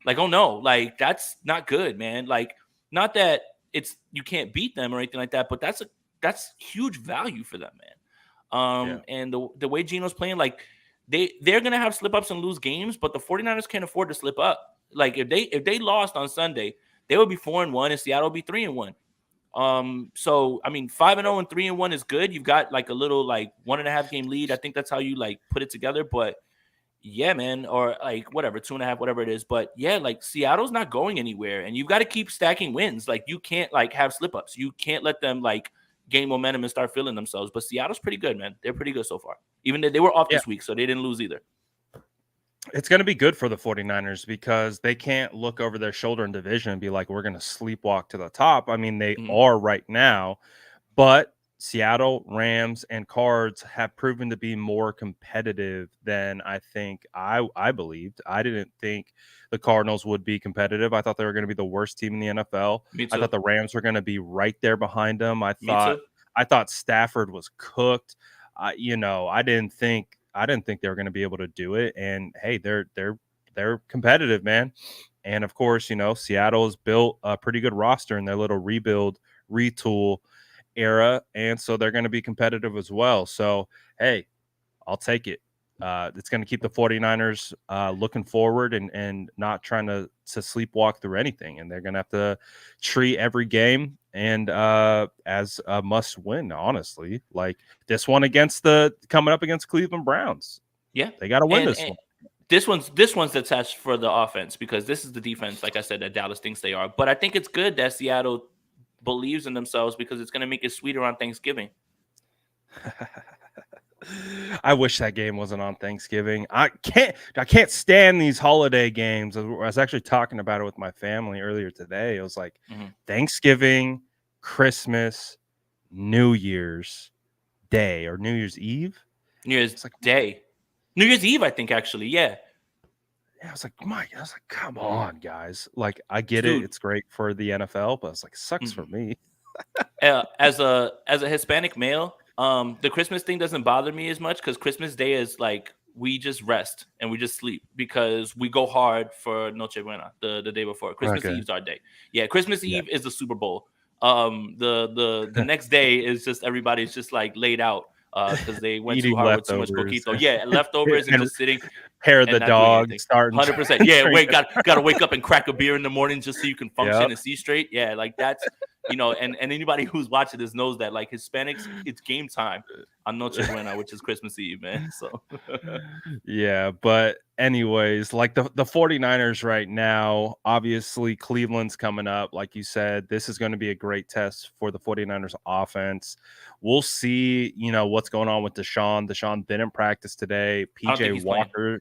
Like, oh no, like that's not good, man. Like, not that you can't beat them or anything like that, but that's huge value for them, man. And the way Geno's playing, like they're gonna have slip ups and lose games, but the 49ers can't afford to slip up. Like if they lost on Sunday, they would be 4-1 and Seattle would be 3-1. So I mean 5-0 and 3-1 is good. You've got like a little like 1.5 game lead. I think that's how you like put it together. But yeah, man, or like whatever, 2.5, whatever it is. But yeah, like Seattle's not going anywhere, and you've got to keep stacking wins. Like you can't like have slip ups. You can't let them like gain momentum and start feeling themselves. But Seattle's pretty good, man. They're pretty good so far. Even though they were off this week, so they didn't lose either. It's going to be good for the 49ers because they can't look over their shoulder in division and be like, we're going to sleepwalk to the top. I mean, they are right now, but Seattle, Rams, and Cards have proven to be more competitive than I think I believed. I didn't think the Cardinals would be competitive. I thought they were going to be the worst team in the NFL. I thought the Rams were going to be right there behind them. I thought Stafford was cooked. I didn't think they were going to be able to do it. And hey, they're competitive, man. And of course, Seattle has built a pretty good roster in their little retool era, and so they're going to be competitive as well. So hey, I'll take it. It's going to keep the 49ers looking forward and not trying to sleepwalk through anything, and they're going to have to treat every game and as a must win, honestly. Like this one coming up against Cleveland Browns. Yeah, they got to win this one. This one's attached for the offense because this is the defense, like I said, that Dallas thinks they are. But I think it's good that Seattle believes in themselves because it's going to make it sweeter on Thanksgiving. I wish that game wasn't on Thanksgiving. I can't stand these holiday games. I was actually talking about it with my family earlier today. It was like Thanksgiving, Christmas, New Year's Day or New Year's Eve. New Year's Day. New Year's Eve, I think, actually. Yeah. I was like, come on, guys. Like, I get it. It's great for the NFL, but it's like, sucks for me. As a Hispanic male, the Christmas thing doesn't bother me as much because Christmas Day is like we just rest and we just sleep because we go hard for Noche Buena the day before. Christmas Eve's our day. Yeah, Christmas Eve is the Super Bowl. The next day is just everybody's just like laid out because they went too hard with too much coquito. Yeah, leftovers and just sitting. Hair of the dog, starting 100%. Yeah, got to wake up and crack a beer in the morning just so you can function and see straight. Yeah, like that's and anybody who's watching this knows that like Hispanics, it's game time on Noche Buena, which is Christmas Eve, man. So yeah, but anyways, like the 49ers right now, obviously Cleveland's coming up. Like you said, this is going to be a great test for the 49ers offense. We'll see, what's going on with Deshaun. Deshaun didn't practice today. PJ Walker.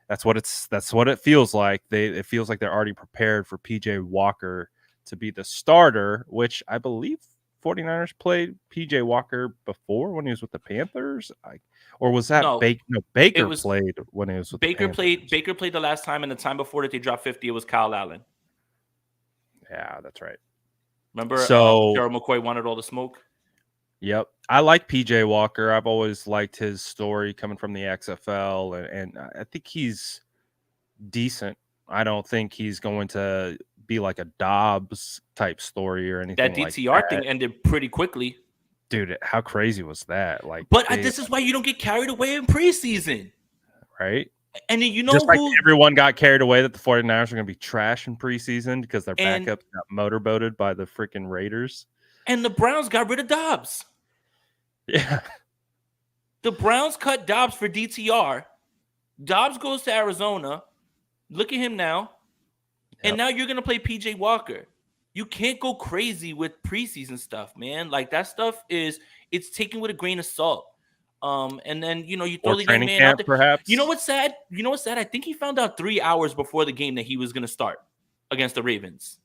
That's what it feels like. It feels like they're already prepared for PJ Walker to be the starter, which I believe 49ers played PJ Walker before when he was with the Panthers. Or was that Baker? No, Baker played when he was with the Panthers. Baker played the last time, and the time before that they dropped 50, it was Kyle Allen. Yeah, that's right. Remember Gerald McCoy wanted all the smoke? Yep. I like PJ Walker. I've always liked his story coming from the XFL, and I think he's decent. I don't think he's going to be like a Dobbs type story or anything That like DTR that. thing ended pretty quickly. Dude, how crazy was that? Like, But this is why you don't get carried away in preseason. right? And then you know Just like who everyone got carried away that the 49ers are going to be trash in preseason because their and backups got motorboated by the freaking Raiders. and the Browns got rid of Dobbs. Yeah. The Browns cut Dobbs for DTR. Dobbs goes to Arizona. Look at him now. And now you're going to play PJ Walker. You can't go crazy with preseason stuff, man. Like that stuff it's taken with a grain of salt. And then you throw Or the young training man camp, out there. perhaps. You know what's sad? I think he found out 3 hours before the game that he was gonna start against the Ravens.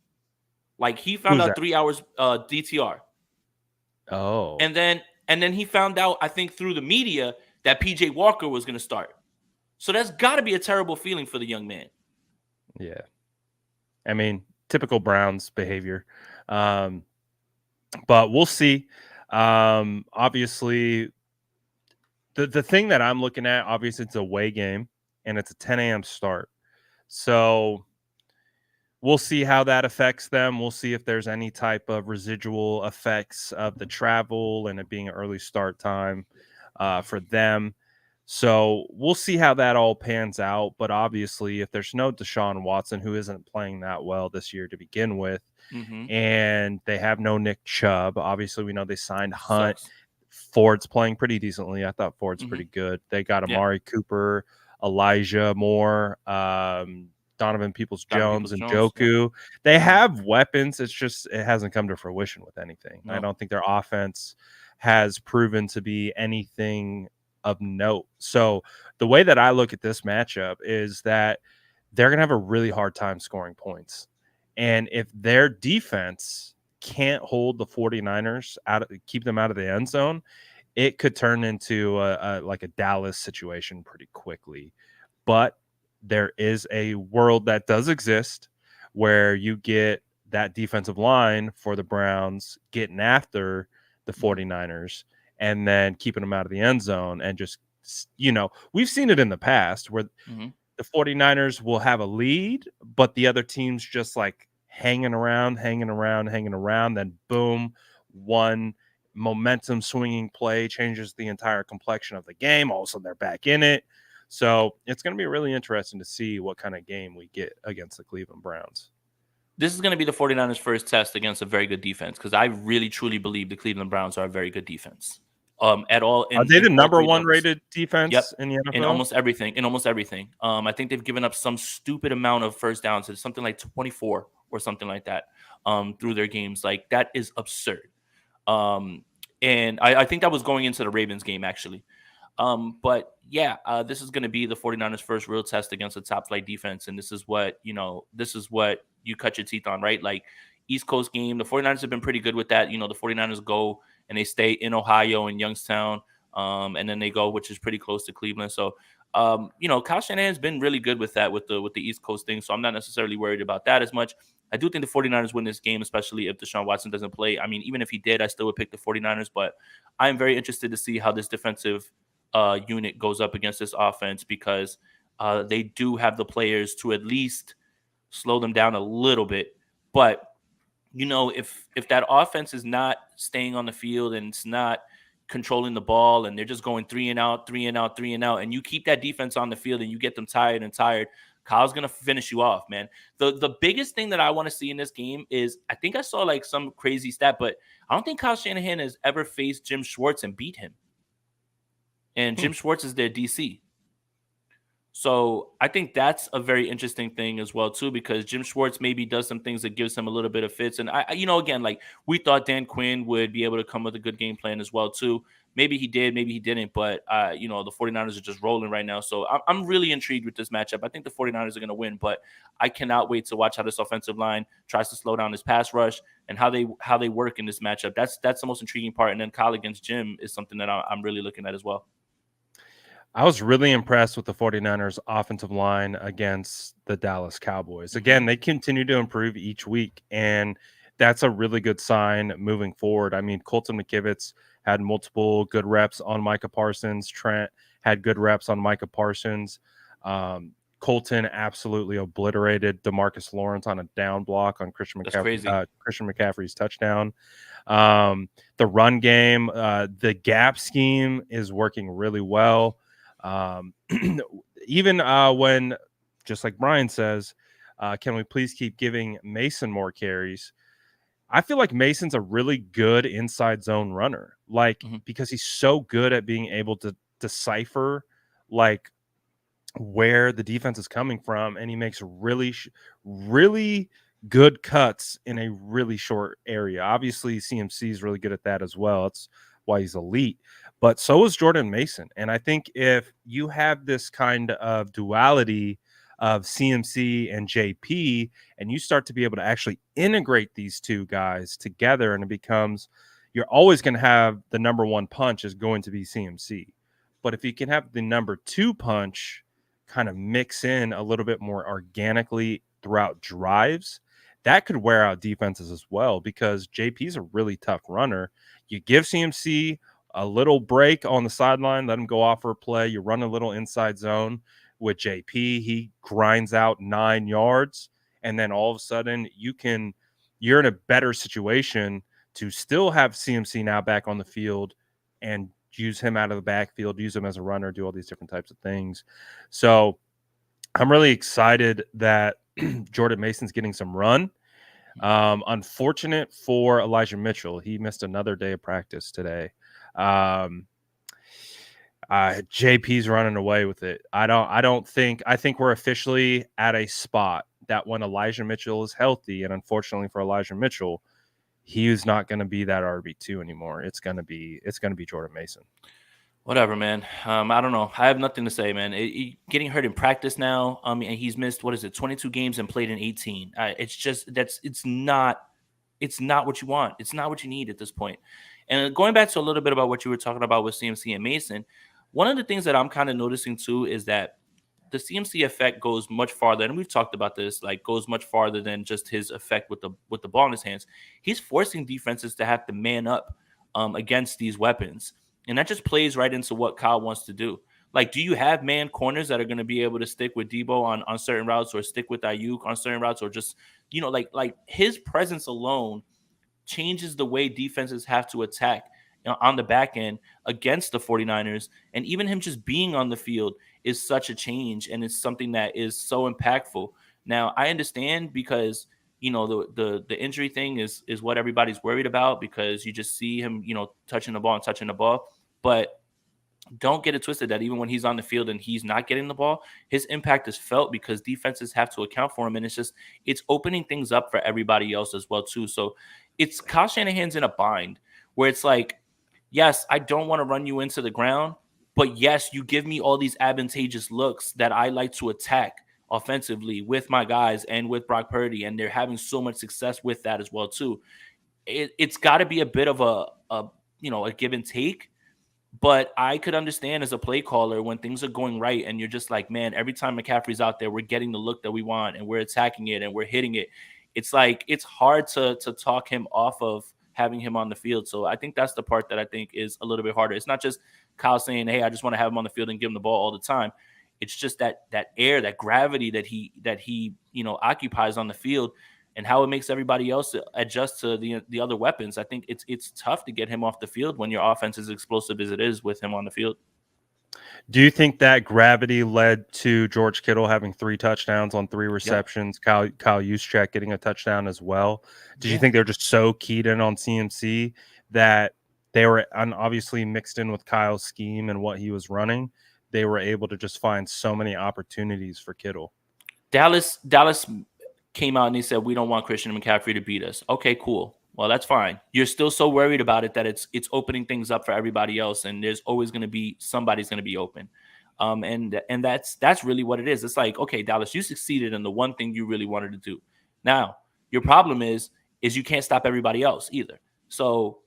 Like he found Who's out that? 3 hours DTR. Oh. And then he found out, I think, through the media that PJ Walker was gonna start. So that's gotta be a terrible feeling for the young man. Yeah. I mean, typical Browns behavior. But we'll see. Obviously, the thing that I'm looking at, obviously, it's a away game and it's a 10 a.m. start. So we'll see how that affects them. We'll see if there's any type of residual effects of the travel and it being an early start time for them. So we'll see how that all pans out. But obviously, if there's no Deshaun Watson, who isn't playing that well this year to begin with, and they have no Nick Chubb, obviously we know they signed Hunt. Sucks. Ford's playing pretty decently. I thought Ford's pretty good. They got Amari Cooper, Elijah Moore, Donovan Peoples-Jones, and Joku. Yeah. They have weapons. It's just it hasn't come to fruition with anything. No. I don't think their offense has proven to be anything of note. So the way that I look at this matchup is that they're going to have a really hard time scoring points. And if their defense can't hold the 49ers keep them out of the end zone, it could turn into like a Dallas situation pretty quickly. But there is a world that does exist where you get that defensive line for the Browns getting after the 49ers and then keeping them out of the end zone. And just, we've seen it in the past where the 49ers will have a lead, but the other team's just like hanging around. Then boom, one momentum swinging play changes the entire complexion of the game. All of a sudden they're back in it. So it's going to be really interesting to see what kind of game we get against the Cleveland Browns. This is going to be the 49ers' first test against a very good defense because I really, truly believe the Cleveland Browns are a very good defense. At all. Are they the number one rated defense in the NFL? In almost everything. I think they've given up some stupid amount of first downs. It's something like 24 or something like that through their games. Like, that is absurd. And I think that was going into the Ravens game, actually. But yeah, this is going to be the 49ers' first real test against a top flight defense. And this is what you cut your teeth on, right? Like, East Coast game, the 49ers have been pretty good with that. The 49ers go and they stay in Ohio in Youngstown. And then they go, which is pretty close to Cleveland. So, Kyle Shanahan's been really good with that, with the East Coast thing. So I'm not necessarily worried about that as much. I do think the 49ers win this game, especially if Deshaun Watson doesn't play. I mean, even if he did, I still would pick the 49ers, but I'm very interested to see how this defensive unit goes up against this offense because they do have the players to at least slow them down a little bit. But, if that offense is not staying on the field and it's not controlling the ball and they're just going 3 and out, and you keep that defense on the field and you get them tired, Kyle's going to finish you off, man. The biggest thing that I want to see in this game is, I think I saw like some crazy stat, but I don't think Kyle Shanahan has ever faced Jim Schwartz and beat him. And Jim Schwartz is their DC. So I think that's a very interesting thing as well, too, because Jim Schwartz maybe does some things that gives him a little bit of fits. And, again, like we thought Dan Quinn would be able to come with a good game plan as well, too. Maybe he did, maybe he didn't. But, the 49ers are just rolling right now. So I'm really intrigued with this matchup. I think the 49ers are going to win, but I cannot wait to watch how this offensive line tries to slow down this pass rush and how they work in this matchup. That's the most intriguing part. And then Kyle against Jim is something that I'm really looking at as well. I was really impressed with the 49ers offensive line against the Dallas Cowboys. Again, they continue to improve each week, and that's a really good sign moving forward. I mean, Colton McKivitz had multiple good reps on Micah Parsons. Trent had good reps on Micah Parsons. Colton absolutely obliterated DeMarcus Lawrence on a down block on Christian That's crazy. McCaffrey's touchdown. The run game, the gap scheme is working really well. Even when, just like Brian says, can we please keep giving Mason more carries? I feel like Mason's a really good inside zone runner, like because he's so good at being able to decipher like where the defense is coming from, and he makes really good cuts in a really short area. Obviously, CMC is really good at that as well. That's why he's elite. But so is Jordan Mason, and I think if you have this kind of duality of CMC and JP, and you start to be able to actually integrate these two guys together, and it becomes, you're always going to have the number one punch is going to be CMC. But if you can have the number two punch kind of mix in a little bit more organically throughout drives, that could wear out defenses as well, because JP's a really tough runner. You give CMC a little break on the sideline, let him go off for a play. You run a little inside zone with JP. He grinds out 9 yards, and then all of a sudden you're in a better situation to still have CMC now back on the field and use him out of the backfield, use him as a runner, do all these different types of things. So I'm really excited that Jordan Mason's getting some run. Unfortunate for Elijah Mitchell. He missed another day of practice today. JP's running away with it. I think we're officially at a spot that when Elijah Mitchell is healthy, and unfortunately for Elijah Mitchell, he is not going to be that RB2 anymore. It's going to be Jordan Mason. Whatever, man. I don't know. I have nothing to say, man. Getting hurt in practice now. And he's missed 22 games and played in 18. It's just it's not what you want. It's not what you need at this point. And going back to a little bit about what you were talking about with CMC and Mason, one of the things that I'm kind of noticing too is that the CMC effect goes much farther, and we've talked about this, like goes much farther than just his effect with the ball in his hands. He's forcing defenses to have to man up against these weapons. And that just plays right into what Kyle wants to do. Like, do you have man corners that are going to be able to stick with Debo on certain routes, or stick with Ayuk on certain routes, or just, like his presence alone changes the way defenses have to attack on the back end against the 49ers. And even him just being on the field is such a change, and it's something that is so impactful. Now, I understand, because the injury thing is what everybody's worried about, because you just see him, touching the ball. But don't get it twisted that even when he's on the field and he's not getting the ball, his impact is felt, because defenses have to account for him. And it's opening things up for everybody else as well, too. So it's Kyle Shanahan's in a bind where it's like, yes, I don't want to run you into the ground, but yes, you give me all these advantageous looks that I like to attack offensively with my guys and with Brock Purdy, and they're having so much success with that as well too. It's got to be a bit of a give and take, but I could understand as a play caller when things are going right and you're just like, man, every time McCaffrey's out there, we're getting the look that we want and we're attacking it and we're hitting it. It's like, it's hard to talk him off of having him on the field. So I think that's the part that I think is a little bit harder. It's not just Kyle saying, hey, I just want to have him on the field and give him the ball all the time. It's just that air, that gravity that he occupies on the field, and how it makes everybody else adjust to the other weapons. I think it's tough to get him off the field when your offense is explosive as it is with him on the field. Do you think that gravity led to George Kittle having 3 touchdowns on 3 receptions? Yep. Kyle Juszczyk getting a touchdown as well. Did you think they're just so keyed in on CMC that they were obviously mixed in with Kyle's scheme and what he was running? They were able to just find so many opportunities for Kittle. Dallas came out and they said, we don't want Christian McCaffrey to beat us. Okay, cool. Well, that's fine. You're still so worried about it that it's opening things up for everybody else, and there's always going to be somebody's going to be open. And that's really what it is. It's like, okay, Dallas, you succeeded in the one thing you really wanted to do. Now, your problem is you can't stop everybody else either. So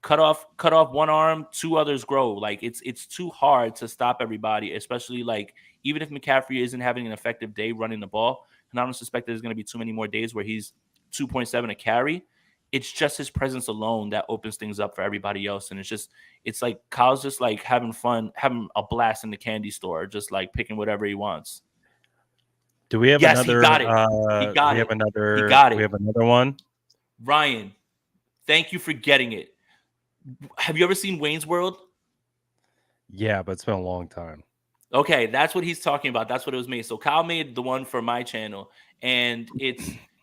cut off one arm, 2 others grow. Like it's too hard to stop everybody, especially like even if McCaffrey isn't having an effective day running the ball. And I don't suspect there's going to be too many more days where he's 2.7 a carry. it's just his presence alone that opens things up for everybody else. And it's like Kyle's just like having fun, having a blast in the candy store, just like picking whatever he wants. Do we have Yes, he another? got it. He got We have it. He another. got We it. have another one. Ryan, thank you for getting it. Have you ever seen Wayne's World? Yeah, but it's been a long time. Okay, that's what he's talking about. That's what it was made. So Kyle made the one for my channel, and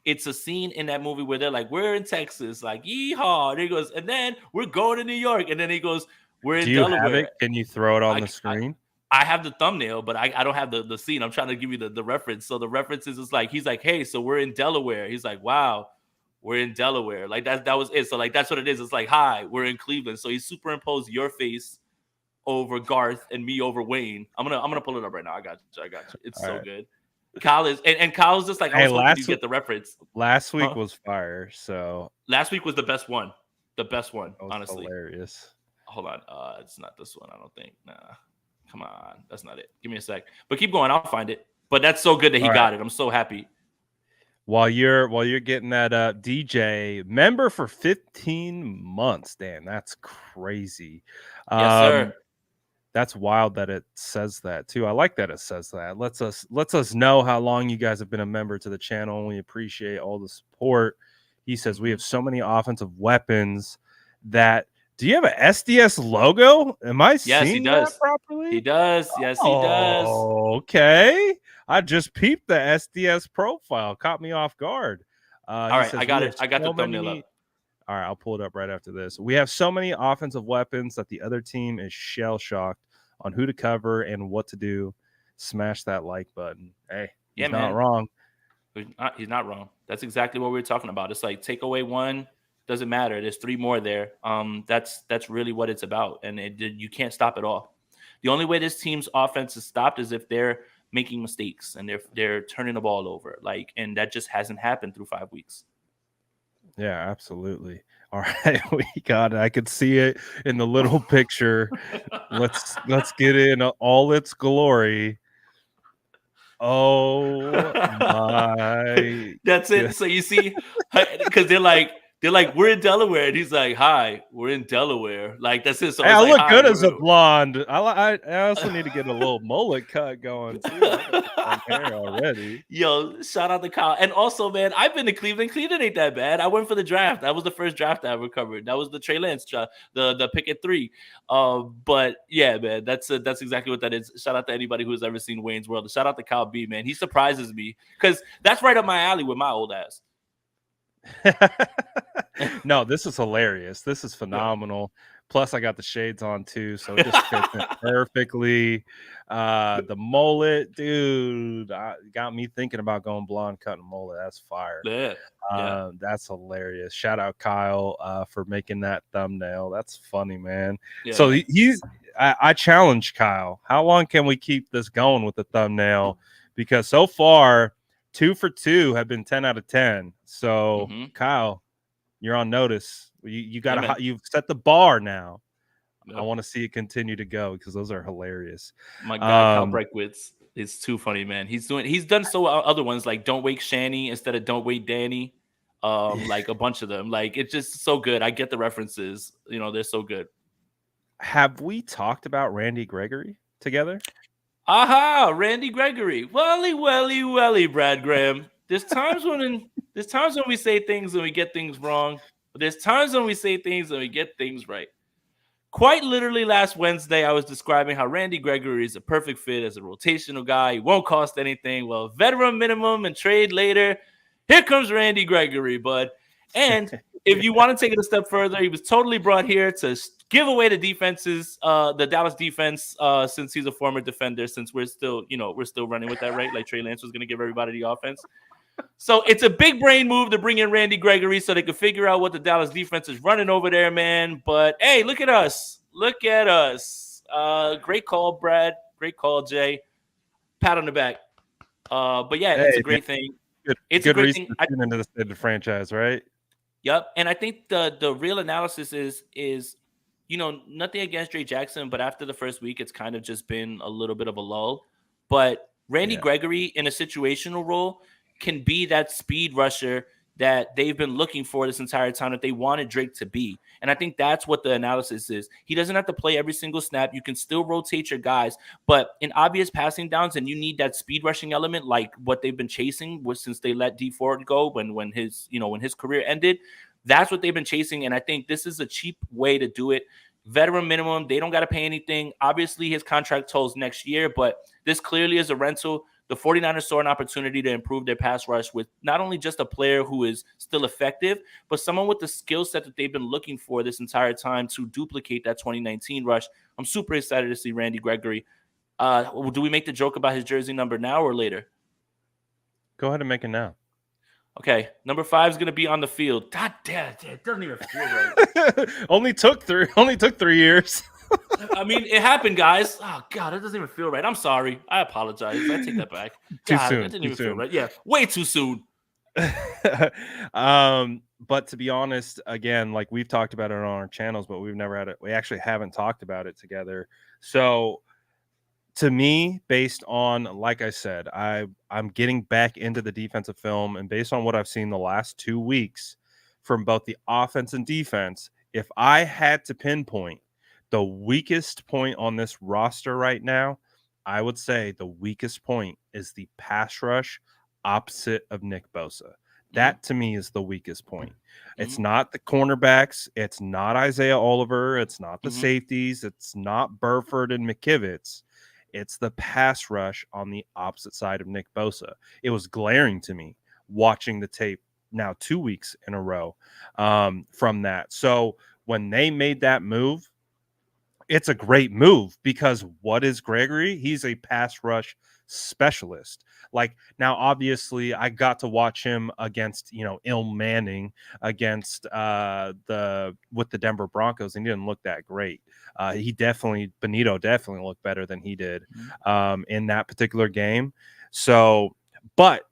it's a scene in that movie where they're like, "We're in Texas," like yeehaw. And he goes, and then we're going to New York, and then he goes, "We're in Do you have Delaware." it? Can you throw it on the screen? I have the thumbnail, but I don't have the scene. I'm trying to give you the reference. So the reference is like he's like, "Hey, so we're in Delaware." He's like, "Wow, we're in Delaware." Like that was it. So like that's what it is. It's like, "Hi, we're in Cleveland." So he superimposed your face over Garth and me over Wayne. I'm gonna pull it up right now. I got you. It's All so right. good. Kyle is and Kyle's just like, I Hey, was hoping you get the reference. Last week Huh? was fire. So Last week was the best one. The best one, that was honestly. hilarious. Hold on. It's not this one, I don't think. Nah. Come on. That's not it. Give me a sec. But keep going. I'll find it. But that's so good that he got it. I'm so happy. While you're getting that up, DJ, member for 15 months. Damn, that's crazy. Yes, sir. That's wild that it says that too. I like that it says that. Lets us know how long you guys have been a member to the channel, and we appreciate all the support. He says we have so many offensive weapons that. Do you have a SDS logo? Am I seeing that properly? He does. Yes, he does. Okay. I just peeped the SDS profile. Caught me off guard. All right, I got it. I got the thumbnail up. All right, I'll pull it up right after this. We have so many offensive weapons that the other team is shell-shocked on who to cover and what to do. Smash that like button. Hey, he's not wrong. He's not wrong. That's exactly what we were talking about. It's like take away one, doesn't matter. There's three more there. That's really what it's about, and you can't stop it all. The only way this team's offense is stopped is if they're making mistakes and they're turning the ball over. And that just hasn't happened through 5 weeks. Yeah, absolutely. All right, we got it. I could see it in the little picture. Let's get it in all its glory. Oh my! That's it. So you see, because they're like, we're in Delaware, and he's like, "Hi, we're in Delaware." Like that's it. So hey, I look good as a blonde. I also need to get a little mullet cut going too. Hair already. Yo, shout out to Kyle. And also, man, I've been to Cleveland. Cleveland ain't that bad. I went for the draft. That was the first draft I ever covered. That was the Trey Lance draft, the pick at 3. But yeah, man, that's exactly what that is. Shout out to anybody who's ever seen Wayne's World. Shout out to Kyle B, man. He surprises me because that's right up my alley with my old ass. No, this is hilarious. This is phenomenal. Yeah. Plus, I got the shades on too, so it just fits perfectly. The mullet, dude, got me thinking about going blonde, cutting a mullet. That's fire. Yeah. That's hilarious. Shout out Kyle for making that thumbnail. That's funny, man. Yeah. So I challenge Kyle. How long can we keep this going with the thumbnail? Because so far, 2 for 2 have been 10 out of 10. So Kyle, you're on notice. You got you've set the bar now. Yep. I want to see it continue to go because those are hilarious. My God, Kyle Breckwitz is too funny, man. He's done so other ones like Don't Wake Shanny instead of Don't Wake Danny. Like a bunch of them. Like it's just so good. I get the references. You know, they're so good. Have we talked about Randy Gregory together? Aha, Randy Gregory. Welly, Brad Graham. There's times when we say things and we get things wrong. But there's times when we say things and we get things right. Quite literally last Wednesday, I was describing how Randy Gregory is a perfect fit as a rotational guy. He won't cost anything. Well, veteran minimum and trade later. Here comes Randy Gregory, bud. And if you want to take it a step further, he was totally brought here to give away the defenses, the Dallas defense, since he's a former defender, since we're still running with that, right? Like Trey Lance was going to give everybody the offense. So it's a big brain move to bring in Randy Gregory so they can figure out what the Dallas defense is running over there, man. But, hey, look at us. Look at us. Great call, Brad. Great call, Jay. Pat on the back. But, yeah, it's a great thing. It's a great thing. Into the franchise, right? Yep. And I think the real analysis is, you know, nothing against Dre Jackson, but after the first week, it's kind of just been a little bit of a lull. But Randy Gregory in a situational role can be that speed rusher that they've been looking for this entire time that they wanted Drake to be. And I think that's what the analysis is. He doesn't have to play every single snap. You can still rotate your guys, but in obvious passing downs, and you need that speed rushing element, like what they've been chasing since they let D Ford go when his career ended. That's what they've been chasing. And I think this is a cheap way to do it. Veteran minimum. They don't got to pay anything. Obviously, his contract tolls next year, but this clearly is a rental. The 49ers saw an opportunity to improve their pass rush with not only just a player who is still effective, but someone with the skill set that they've been looking for this entire time to duplicate that 2019 rush. I'm super excited to see Randy Gregory. Do we make the joke about his jersey number now or later? Go ahead and make it now. Okay, number 5 is going to be on the field. God damn it doesn't even feel right. only took 3 years. I mean, it happened, guys. Oh, God, that doesn't even feel right. I'm sorry. I apologize. I take that back. Too God, soon. That didn't Too even soon. feel right. Yeah, way too soon. But to be honest, again, like we've talked about it on our channels, but we've never had it. We actually haven't talked about it together. So to me, based on, like I said, I'm getting back into the defensive film, and based on what I've seen the last 2 weeks from both the offense and defense, if I had to pinpoint the weakest point on this roster right now, I would say the weakest point is the pass rush opposite of Nick Bosa. That to me is the weakest point. It's not the cornerbacks. It's not Isaiah Oliver. It's not the safeties. It's not Burford and McKivitz. It's the pass rush on the opposite side of Nick Bosa. It was glaring to me watching the tape now 2 weeks in a row from that. So when they made that move, it's a great move because what is Gregory? He's a pass rush specialist. Like now, obviously, I got to watch him against Il Manning against the Denver Broncos, and he didn't look that great. Benito definitely looked better than he did in that particular game. So, but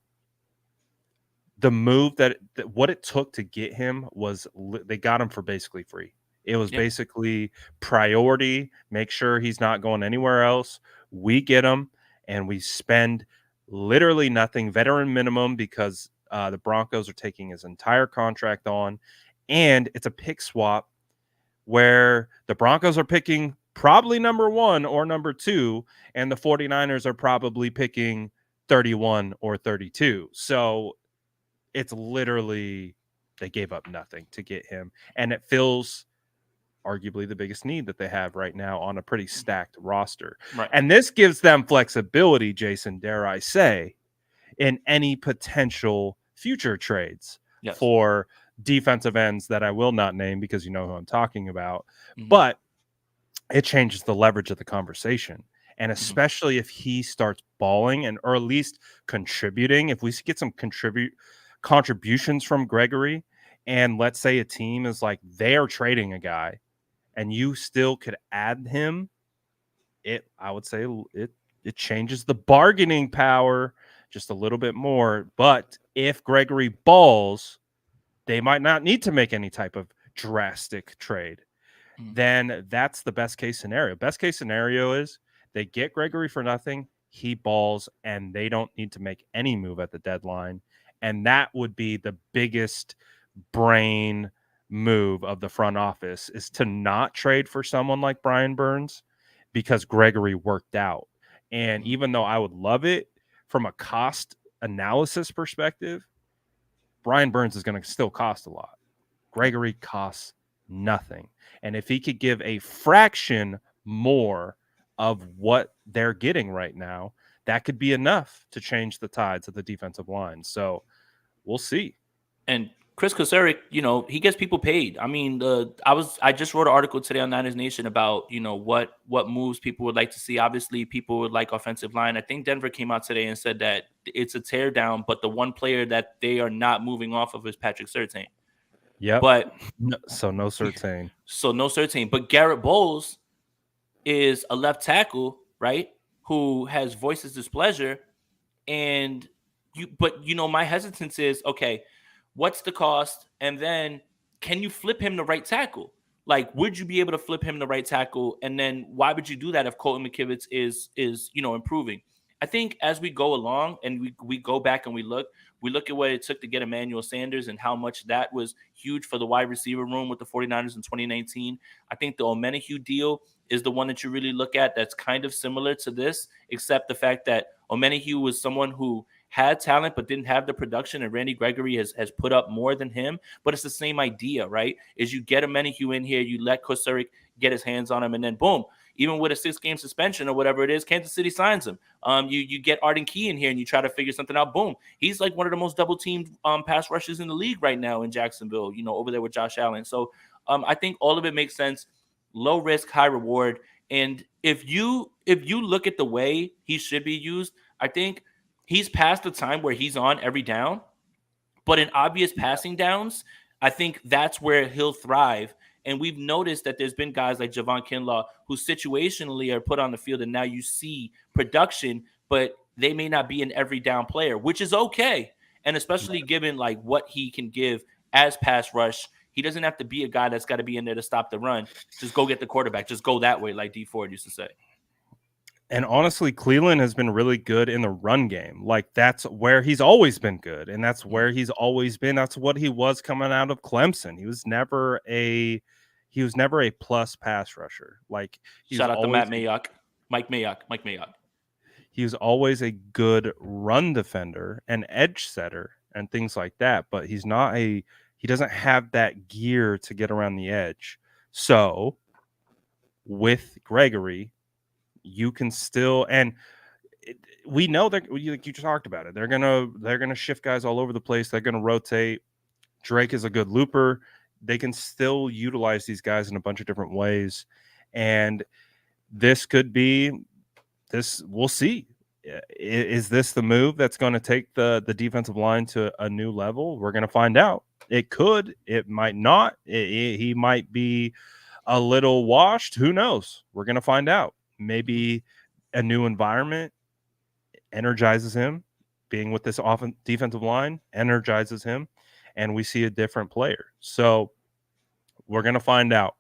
the move that what it took to get him was they got him for basically free. It was basically priority. Make sure he's not going anywhere else. We get him, and we spend literally nothing, veteran minimum, because the Broncos are taking his entire contract on, and it's a pick swap where the Broncos are picking probably number 1 or number 2, and the 49ers are probably picking 31 or 32. So it's literally they gave up nothing to get him, and it fills arguably the biggest need that they have right now on a pretty stacked roster. Right. And this gives them flexibility, Jason, dare I say, in any potential future trades for defensive ends that I will not name because you know who I'm talking about. But it changes the leverage of the conversation. And especially if he starts balling or at least contributing, if we get some contributions from Gregory, and let's say a team is like they're trading a guy, and you still could add him, I would say it changes the bargaining power just a little bit more. But if Gregory balls, they might not need to make any type of drastic trade. Then that's the best case scenario. Best case scenario is they get Gregory for nothing, he balls, and they don't need to make any move at the deadline. And that would be the biggest brain move of the front office, is to not trade for someone like Brian Burns because Gregory worked out. And even though I would love it from a cost analysis perspective, Brian Burns is going to still cost a lot. Gregory costs nothing. And if he could give a fraction more of what they're getting right now, that could be enough to change the tides of the defensive line. So we'll see. And Chris Kosarik, he gets people paid. I mean, I just wrote an article today on Niners Nation about, what moves people would like to see. Obviously, people would like offensive line. I think Denver came out today and said that it's a tear down, but the one player that they are not moving off of is Patrick Surtain. Yeah, but no Surtain. So no Surtain. But Garrett Bowles is a left tackle, right? Who has voiced his displeasure, and my hesitance is, okay, what's the cost? And then can you flip him to right tackle? Like, would you be able to flip him to right tackle? And then why would you do that if Colton McKivitz is improving? I think as we go along and we go back and we look at what it took to get Emmanuel Sanders and how much that was huge for the wide receiver room with the 49ers in 2019. I think the Omenihu deal is the one that you really look at that's kind of similar to this, except the fact that Omenihu was someone who had talent but didn't have the production, and Randy Gregory has put up more than him. But it's the same idea, right? Is you get Omenihu in here, you let Kosarik get his hands on him, and then boom, even with a 6-game suspension or whatever it is, Kansas City signs him. You get Arden Key in here and you try to figure something out. Boom. He's like one of the most double-teamed pass rushers in the league right now in Jacksonville, over there with Josh Allen. So I think all of it makes sense. Low risk, high reward. And if you look at the way he should be used, I think he's past the time where he's on every down. But in obvious passing downs, I think that's where he'll thrive. And we've noticed that there's been guys like Javon Kinlaw who situationally are put on the field, and now you see production, but they may not be an every down player, which is okay. And especially given like what he can give as pass rush, he doesn't have to be a guy that's got to be in there to stop the run. Just go get the quarterback. Just go that way, like D Ford used to say. And honestly, Cleveland has been really good in the run game. Like that's where he's always been good, and that's where he's always been. That's what he was coming out of Clemson. He was never a plus pass rusher. Like shout out to Mike Mayock. He was always a good run defender and edge setter and things like that. But he doesn't have that gear to get around the edge. So with Gregory, you can still, and we know that you just talked about it. They're gonna shift guys all over the place. They're gonna rotate. Drake is a good looper. They can still utilize these guys in a bunch of different ways, and this could be this. We'll see. Is this the move that's going to take the defensive line to a new level? We're going to find out. It could. It might not. He might be a little washed. Who knows? We're going to find out. Maybe a new environment energizes him. Being with this defensive line energizes him, and we see a different player. So we're going to find out.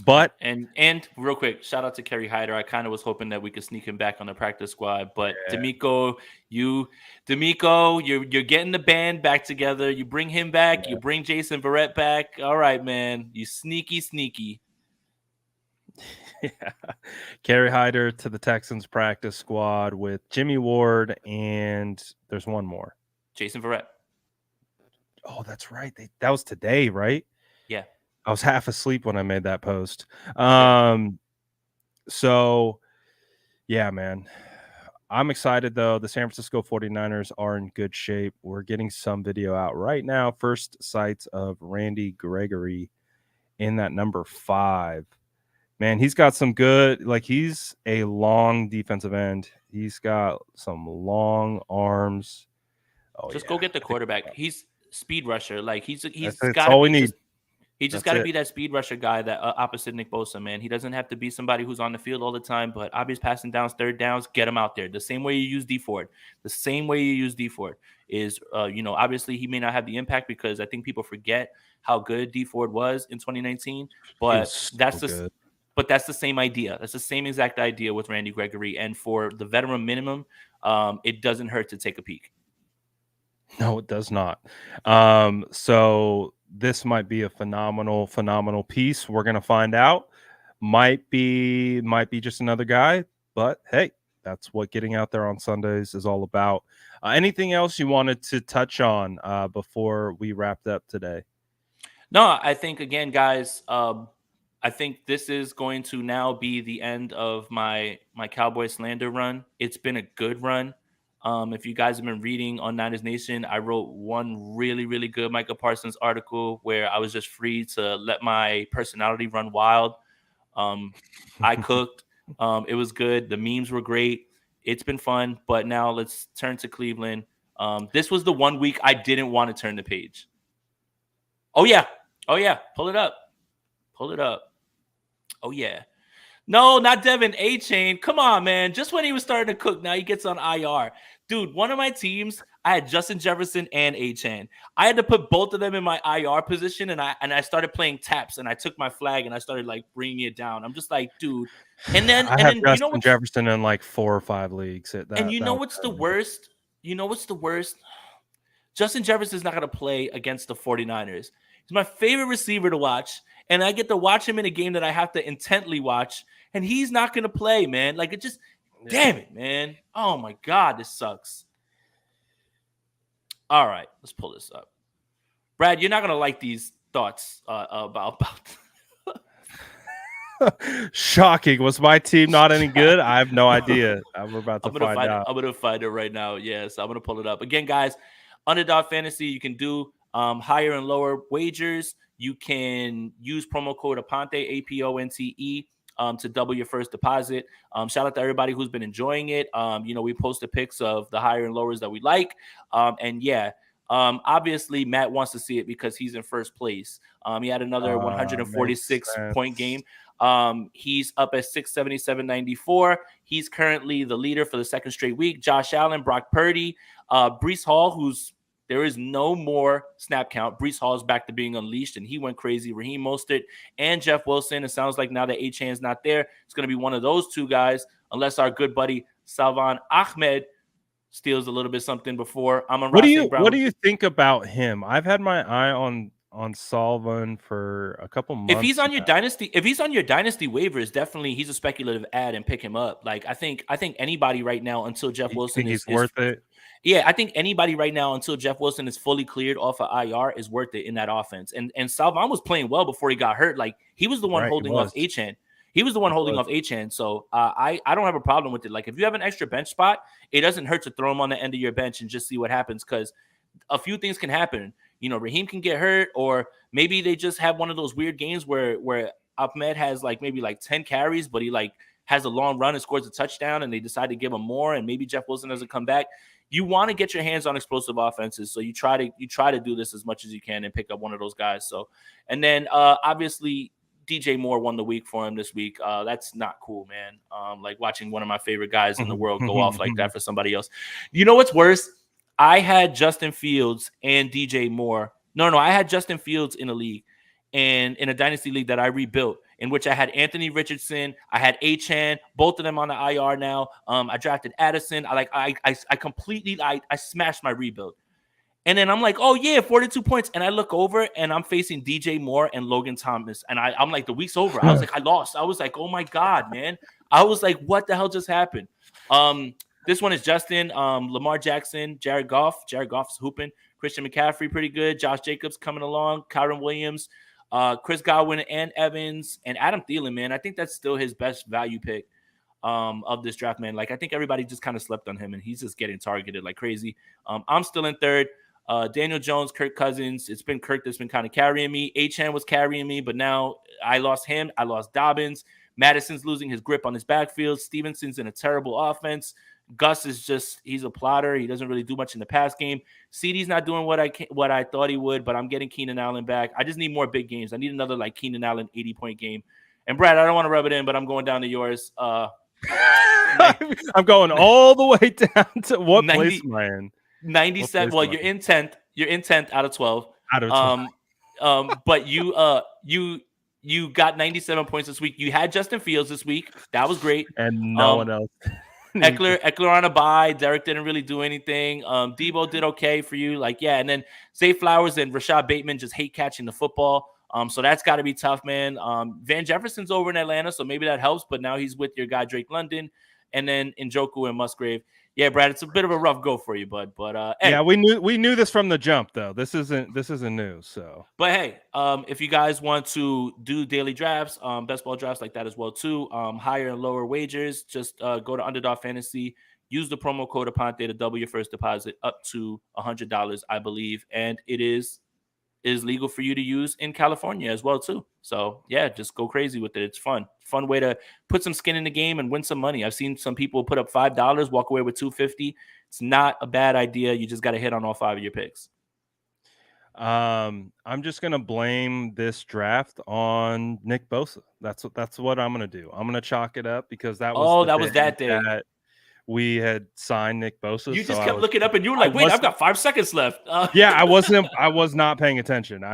But and real quick, shout out to Kerry Hyder. I kind of was hoping that we could sneak him back on the practice squad, but yeah. D'Amico, you're getting the band back together. You bring him back. Yeah. You bring Jason Verrett back. All right, man. You sneaky. Yeah. Kerry Hyder to the Texans practice squad with Jimmy Ward, and there's one more. Jason Verrett. Oh, that's right. That was today, right? Yeah. I was half asleep when I made that post. So, yeah, man. I'm excited, though. The San Francisco 49ers are in good shape. We're getting some video out right now. First sights of Randy Gregory in that number 5. Man, he's got some good, like he's a long defensive end. He's got some long arms. Oh, just go get the quarterback. He's speed rusher. Like he's got all we need. He just got to be that speed rusher guy that opposite Nick Bosa, man. He doesn't have to be somebody who's on the field all the time, but obvious passing downs, third downs, get him out there. The same way you use D Ford. The same way you use D Ford is, obviously he may not have the impact because I think people forget how good D Ford was in 2019, but that's the same idea. That's the same exact idea with Randy Gregory. And for the veteran minimum, it doesn't hurt to take a peek. No, it does not. So this might be a phenomenal piece. We're gonna find out. Might be just another guy, but hey, that's what getting out there on Sundays is all about. Anything else you wanted to touch on before we wrapped up today? No, I think again, guys. I think this is going to now be the end of my Cowboy slander run. It's been a good run. If you guys have been reading on Niners Nation, I wrote one really, really good Micah Parsons article where I was just free to let my personality run wild. I cooked. It was good. The memes were great. It's been fun. But now let's turn to Cleveland. This was the 1 week I didn't want to turn the page. Oh, yeah. Pull it up. Oh, yeah. No, not Devin A-Chain. Come on, man. Just when he was starting to cook, now he gets on IR. Dude, one of my teams, I had Justin Jefferson and Achane. I had to put both of them in my IR position, and I started playing taps, and I took my flag and I started like bringing it down. I'm just like, dude. And then I have you know Justin what's Jefferson in like 4 or 5 leagues. and you That know was what's the crazy. worst? You know what's the worst? Justin Jefferson is not going to play against the 49ers. He's my favorite receiver to watch, and I get to watch him in a game that I have to intently watch, and he's not going to play, man. Like, it just, damn it, man. Oh, my God, this sucks. All right, let's pull this up. Brad, you're not going to like these thoughts about Shocking. Was my team not any good? I have no idea. We're about to find out. I'm gonna find it right now. Yes, I'm gonna pull it up again, guys. Underdog Fantasy. You can do higher and lower wagers. You can use promo code APONTE APONTE to double your first deposit. Shout out to everybody who's been enjoying it. We posted pics of the higher and lowers that we like. Obviously Matt wants to see it because he's in first place. He had another 146 point game. He's up at 677.94. He's currently the leader for the second straight week. Josh Allen, Brock Purdy, Breece Hall, there is no more snap count. Breece Hall is back to being unleashed, and he went crazy. Raheem Mostert and Jeff Wilson. It sounds like now that Achane's not there, it's going to be one of those two guys, unless our good buddy Salvan Ahmed steals a little bit something before. What do you think about him? I've had my eye on Salvan for a couple months. If he's on your dynasty waivers, definitely he's a speculative ad and pick him up. Like I think anybody right now until Jeff Wilson is worth it. Yeah, I think anybody right now until Jeff Wilson is fully cleared off of IR is worth it in that offense. And Salvan was playing well before he got hurt. Like he was the one holding off Achane. He was the one holding off Achane. So I don't have a problem with it. Like if you have an extra bench spot, it doesn't hurt to throw him on the end of your bench and just see what happens, because a few things can happen. Raheem can get hurt, or maybe they just have one of those weird games where Ahmed has maybe 10 carries, but he has a long run and scores a touchdown, and they decide to give him more, and maybe Jeff Wilson doesn't come back. You want to get your hands on explosive offenses, so you try to do this as much as you can and pick up one of those guys. So, and then obviously DJ Moore won the week for him this week. That's not cool, man. Like watching one of my favorite guys in the world go off like that for somebody else. You know what's worse? I had Justin Fields and DJ Moore. No, I had Justin Fields in a league, and in a dynasty league that I rebuilt, in which I had Anthony Richardson, I had Achane, both of them on the IR now. I drafted Addison. I completely smashed my rebuild. And then I'm like, oh yeah, 42 points. And I look over and I'm facing DJ Moore and Logan Thomas. And I'm like, the week's over. I was like, I lost. I was like, oh my God, man. I was like, what the hell just happened? This one is Justin, Lamar Jackson, Jared Goff. Jared Goff's hooping. Christian McCaffrey, pretty good. Josh Jacobs coming along. Kyron Williams, Chris Godwin and Evans, and Adam Thielen, man. I think that's still his best value pick of this draft, man. Like, I think everybody just kind of slept on him, and he's just getting targeted like crazy. I'm still in third. Daniel Jones, Kirk Cousins. It's been Kirk that's been kind of carrying me. Achane was carrying me, but now I lost him. I lost Dobbins. Madison's losing his grip on his backfield. Stevenson's in a terrible offense. Gus is he's a plotter. He doesn't really do much in the pass game. CeeDee's not doing what I thought he would, but I'm getting Keenan Allen back. I just need more big games. I need another Keenan Allen 80-point game. And Brad, I don't want to rub it in, but I'm going down to yours. I'm going all the way down to what place, man? 97. Well, you're in 10th. You're in 10th out of 12. Out of 12. But you got 97 points this week. You had Justin Fields this week. That was great. And no one else. Eckler on a bye. Derek didn't really do anything. Debo did okay for you. And then Zay Flowers and Rashad Bateman just hate catching the football. So that's got to be tough, man. Van Jefferson's over in Atlanta, so maybe that helps. But now he's with your guy Drake London, and then Njoku and Musgrave. Yeah, Brad, it's a bit of a rough go for you, bud. But hey. Yeah, we knew this from the jump, though. This isn't new. So, but hey, if you guys want to do daily drafts, best ball drafts like that as well too, higher and lower wagers, just go to Underdog Fantasy. Use the promo code APONTE to double your first deposit up to $100, I believe, and it is legal for you to use in California as well too. So yeah, just go crazy with it. It's fun way to put some skin in the game and win some money. I've seen some people put up $5, walk away with $250. It's not a bad idea. You just got to hit on all 5 of your picks. I'm just gonna blame this draft on Nick Bosa. That's what I'm gonna do. I'm gonna chalk it up because that was that day we had signed Nick Bosa. You just so kept looking up, and you were like, "Wait, I've got 5 seconds left." Yeah, I was not paying attention.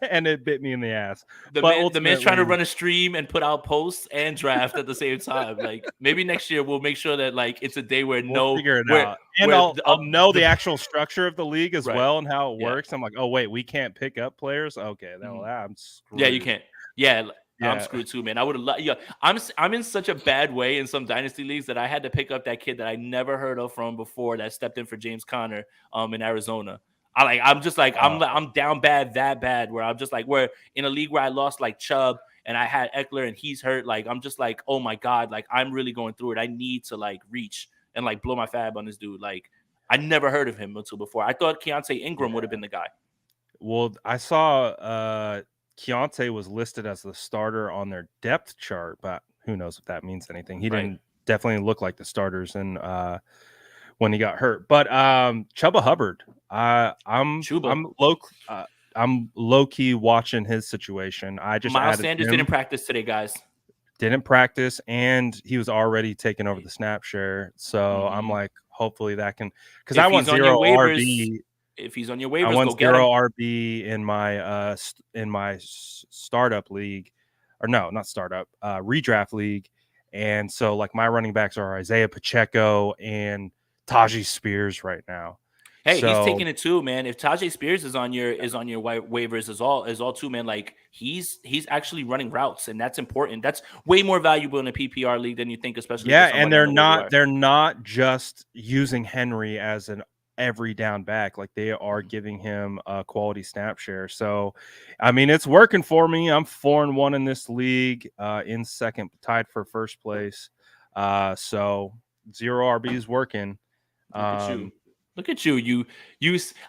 And it bit me in the ass. The man's trying to run a stream and put out posts and draft at the same time. Like maybe next year we'll make sure that like it's a day where we'll figure it out, and I'll know the actual structure of the league as well and how it works. I'm like, oh wait, we can't pick up players. Okay, I'm screwed. Yeah, you can't. Yeah. I'm screwed too, man. I would have. Yeah, I'm in such a bad way in some dynasty leagues that I had to pick up that kid that I never heard of from before that stepped in for James Conner in Arizona. I'm down bad, that bad, where I'm just like, where in a league where I lost like Chubb and I had Eckler and he's hurt, like I'm just like, oh my God, like I'm really going through it. I need to like reach and like blow my fab on this dude. Like I never heard of him until before. I thought Keontae Ingram would have been the guy. Well, I saw Keontae was listed as the starter on their depth chart, but who knows if that means anything. He didn't definitely look like the starters and when he got hurt. But Chuba Hubbard, I'm low key watching his situation. Miles Sanders didn't practice today, guys. Didn't practice, and he was already taking over the snap share. So I'm like, hopefully that can, because I want 0 RB. If he's on your waivers, I want go get 0 him. RB in my startup league, or no, not startup, redraft league. And so like my running backs are Isaiah Pacheco and Tajee Spears right now. Hey, he's taking it too, man. If Tajee Spears is on your waivers as all too, man, like he's actually running routes, and that's important. That's way more valuable in a PPR league than you think, especially. Yeah, and they're not just using Henry as an every down back, like they are giving him a quality snap share. So I mean, it's working for me. I'm 4-1 in this league, in second, tied for first place. So 0 RB is working. Look at you.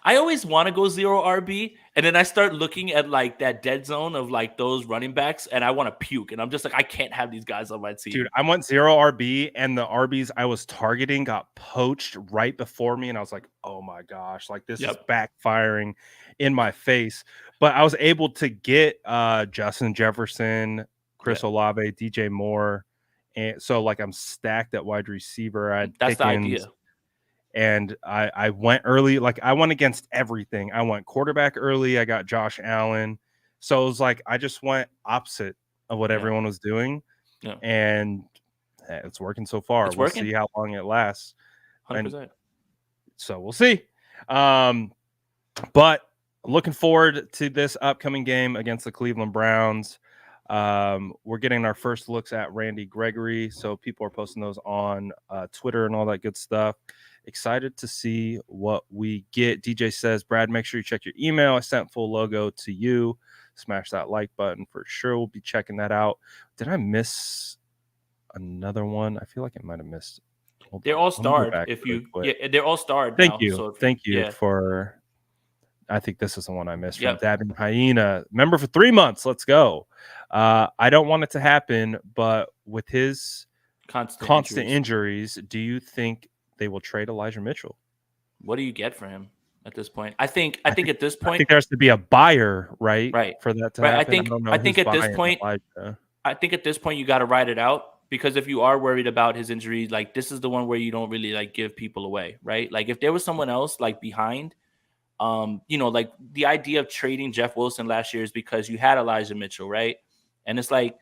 I always want to go 0 RB, and then I start looking at like that dead zone of like those running backs, and I want to puke. And I'm just like, I can't have these guys on my team. Dude, I went 0 RB, and the RBs I was targeting got poached right before me, and I was like, oh my gosh, like this is backfiring in my face. But I was able to get Justin Jefferson, Chris Olave, DJ Moore, and so like I'm stacked at wide receiver. That's the idea. And I went early, like I went against everything. I went quarterback early. I got Josh Allen. So it was like I just went opposite of what everyone was doing. Yeah. And it's working so far. We'll see how long it lasts. 100%. So we'll see. But looking forward to this upcoming game against the Cleveland Browns. We're getting our first looks at Randy Gregory. So people are posting those on Twitter and all that good stuff. Excited to see what we get. DJ says, Brad, make sure you check your email. I sent full logo to you. Smash that like button for sure. We'll be checking that out. Did I miss another one? I feel like I might have missed. They're all starred. They're all starred. Thank you. So thank you for. I think this is the one I missed from Dabbing Hyena. Member for 3 months. Let's go. I don't want it to happen, but with his constant injuries, do you think they will trade Elijah Mitchell? What do you get for him at this point? I think at this point, I think there has to be a buyer, right? For that to happen. I think at this point, you got to ride it out, because if you are worried about his injury, like this is the one where you don't really like give people away, right? Like if there was someone else like behind, like the idea of trading Jeff Wilson last year is because you had Elijah Mitchell, right? And it's like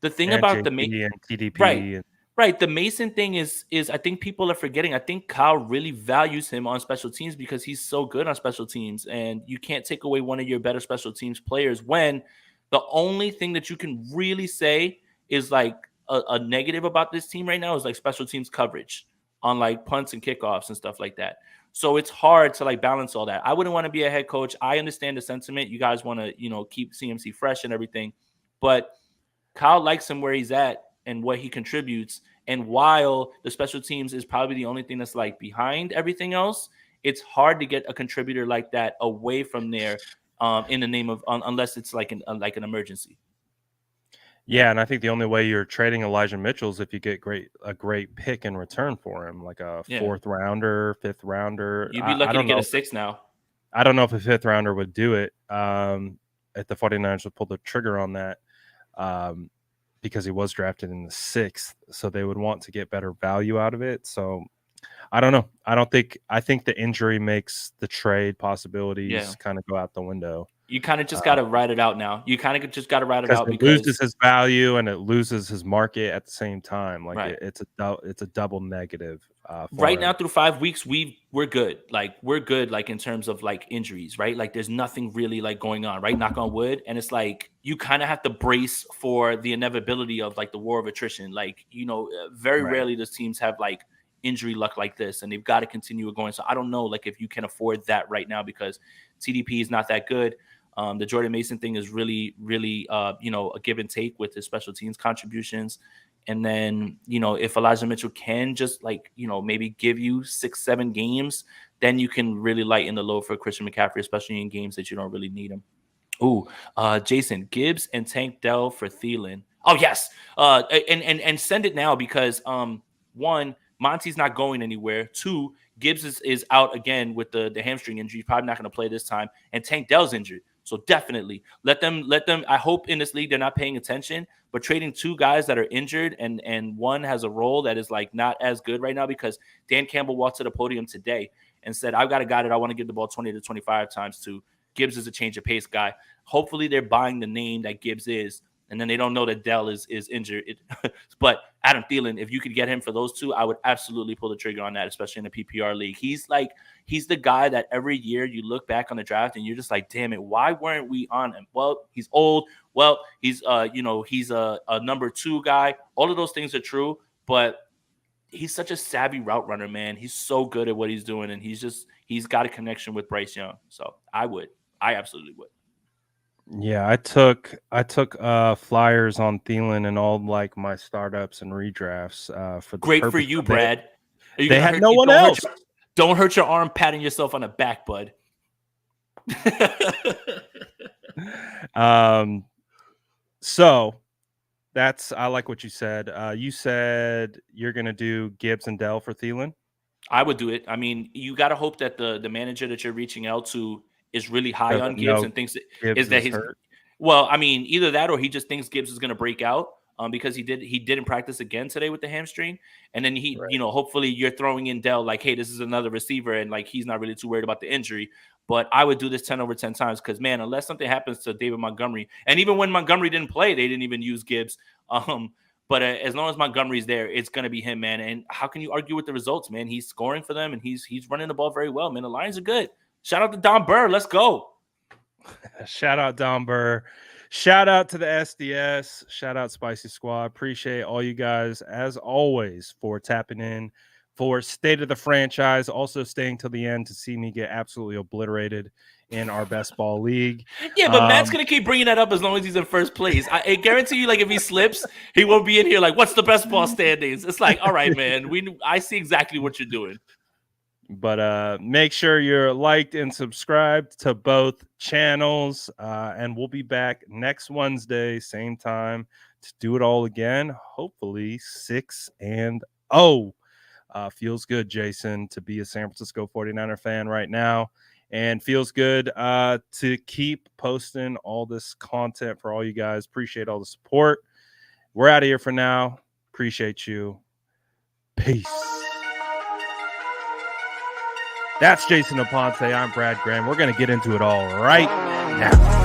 the thing about the TDP, right. The Mason thing is I think people are forgetting. I think Kyle really values him on special teams because he's so good on special teams, and you can't take away one of your better special teams players when the only thing that you can really say is like a negative about this team right now is like special teams coverage on like punts and kickoffs and stuff like that. So it's hard to like balance all that. I wouldn't want to be a head coach. I understand the sentiment. You guys want to, keep CMC fresh and everything, but Kyle likes him where he's at and what he contributes. And while the special teams is probably the only thing that's like behind everything else, it's hard to get a contributor like that away from there in the name of unless it's like an emergency. Yeah, and I think the only way you're trading Elijah Mitchell is if you get a great pick in return for him, like a 4th rounder, 5th rounder. You'd be lucky to get a 6th now. I don't know if a 5th rounder would do it. If the 49ers would pull the trigger on that. because he was drafted in the 6th, so they would want to get better value out of it. So I don't know. I think the injury makes the trade possibilities kind of go out the window. You kind of just got to ride it out now. You kind of just got to ride it out Because it loses his value and it loses his market at the same time. Like it's a double negative. Right now through 5 weeks, we're good. Like we're good. Like in terms of like injuries, right? Like there's nothing really like going on, right? Knock on wood. And it's like you kind of have to brace for the inevitability of like the war of attrition. Like very rarely does teams have like injury luck like this, and they've got to continue it going. So I don't know, like if you can afford that right now because TDP is not that good. The Jordan Mason thing is really, really, a give and take with his special teams contributions. And then, if Elijah Mitchell can just maybe give you 6-7 games, then you can really lighten the load for Christian McCaffrey, especially in games that you don't really need him. Ooh, Jason, Gibbs and Tank Dell for Thielen. Oh, yes. And send it now because, one, Monty's not going anywhere. 2, Gibbs is out again with the hamstring injury. He's probably not going to play this time. And Tank Dell's injured. So definitely let them. I hope in this league they're not paying attention, but trading 2 guys that are injured and one has a role that is like not as good right now because Dan Campbell walked to the podium today and said, I've got a guy that I want to give the ball 20 to 25 times to. Gibbs is a change of pace guy. Hopefully they're buying the name that Gibbs is. And then they don't know that Dell is injured. But Adam Thielen, if you could get him for those 2, I would absolutely pull the trigger on that, especially in a PPR league. He's the guy that every year you look back on the draft and you're just like, damn it, why weren't we on him? Well, he's old. Well, he's he's a number 2 guy. All of those things are true, but he's such a savvy route runner, man. He's so good at what he's doing, and he's got a connection with Bryce Young. So I absolutely would. Yeah, I took flyers on Thielen and all like my startups and redrafts for the great for you, Brad. They had no one else. Don't hurt your arm patting yourself on the back, bud. So I like what you said. You said you're gonna do Gibbs and Dell for Thielen. I would do it. I mean, you got to hope that the manager that you're reaching out to is really high on Gibbs and thinks that he's hurt. Well, I mean, either that or he just thinks Gibbs is going to break out because he didn't practice again today with the hamstring. And then hopefully you're throwing in Dell like, hey, this is another receiver. And like, he's not really too worried about the injury. But I would do this 10 over 10 times because, man, unless something happens to David Montgomery, and even when Montgomery didn't play, they didn't even use Gibbs. But as long as Montgomery's there, it's going to be him, man. And how can you argue with the results, man? He's scoring for them, and he's running the ball very well, man. The Lions are good. Shout out to Don Burr. Let's go. Shout out Don Burr. Shout out to the SDS. Shout out Spicy Squad. Appreciate all you guys, as always, for tapping in for State of the Franchise. Also staying till the end to see me get absolutely obliterated in our best ball league. Yeah, but Matt's going to keep bringing that up as long as he's in first place. I guarantee you, like, if he slips, he won't be in here like, what's the best ball standings? It's like, all right, man, I see exactly what you're doing. But make sure you're liked and subscribed to both channels. And we'll be back next Wednesday, same time, to do it all again. Hopefully 6-0. Feels good, Jason, to be a San Francisco 49er fan right now. And feels good to keep posting all this content for all you guys. Appreciate all the support. We're out of here for now. Appreciate you. Peace. That's Jason Aponte. I'm Brad Graham. We're going to get into it all right now.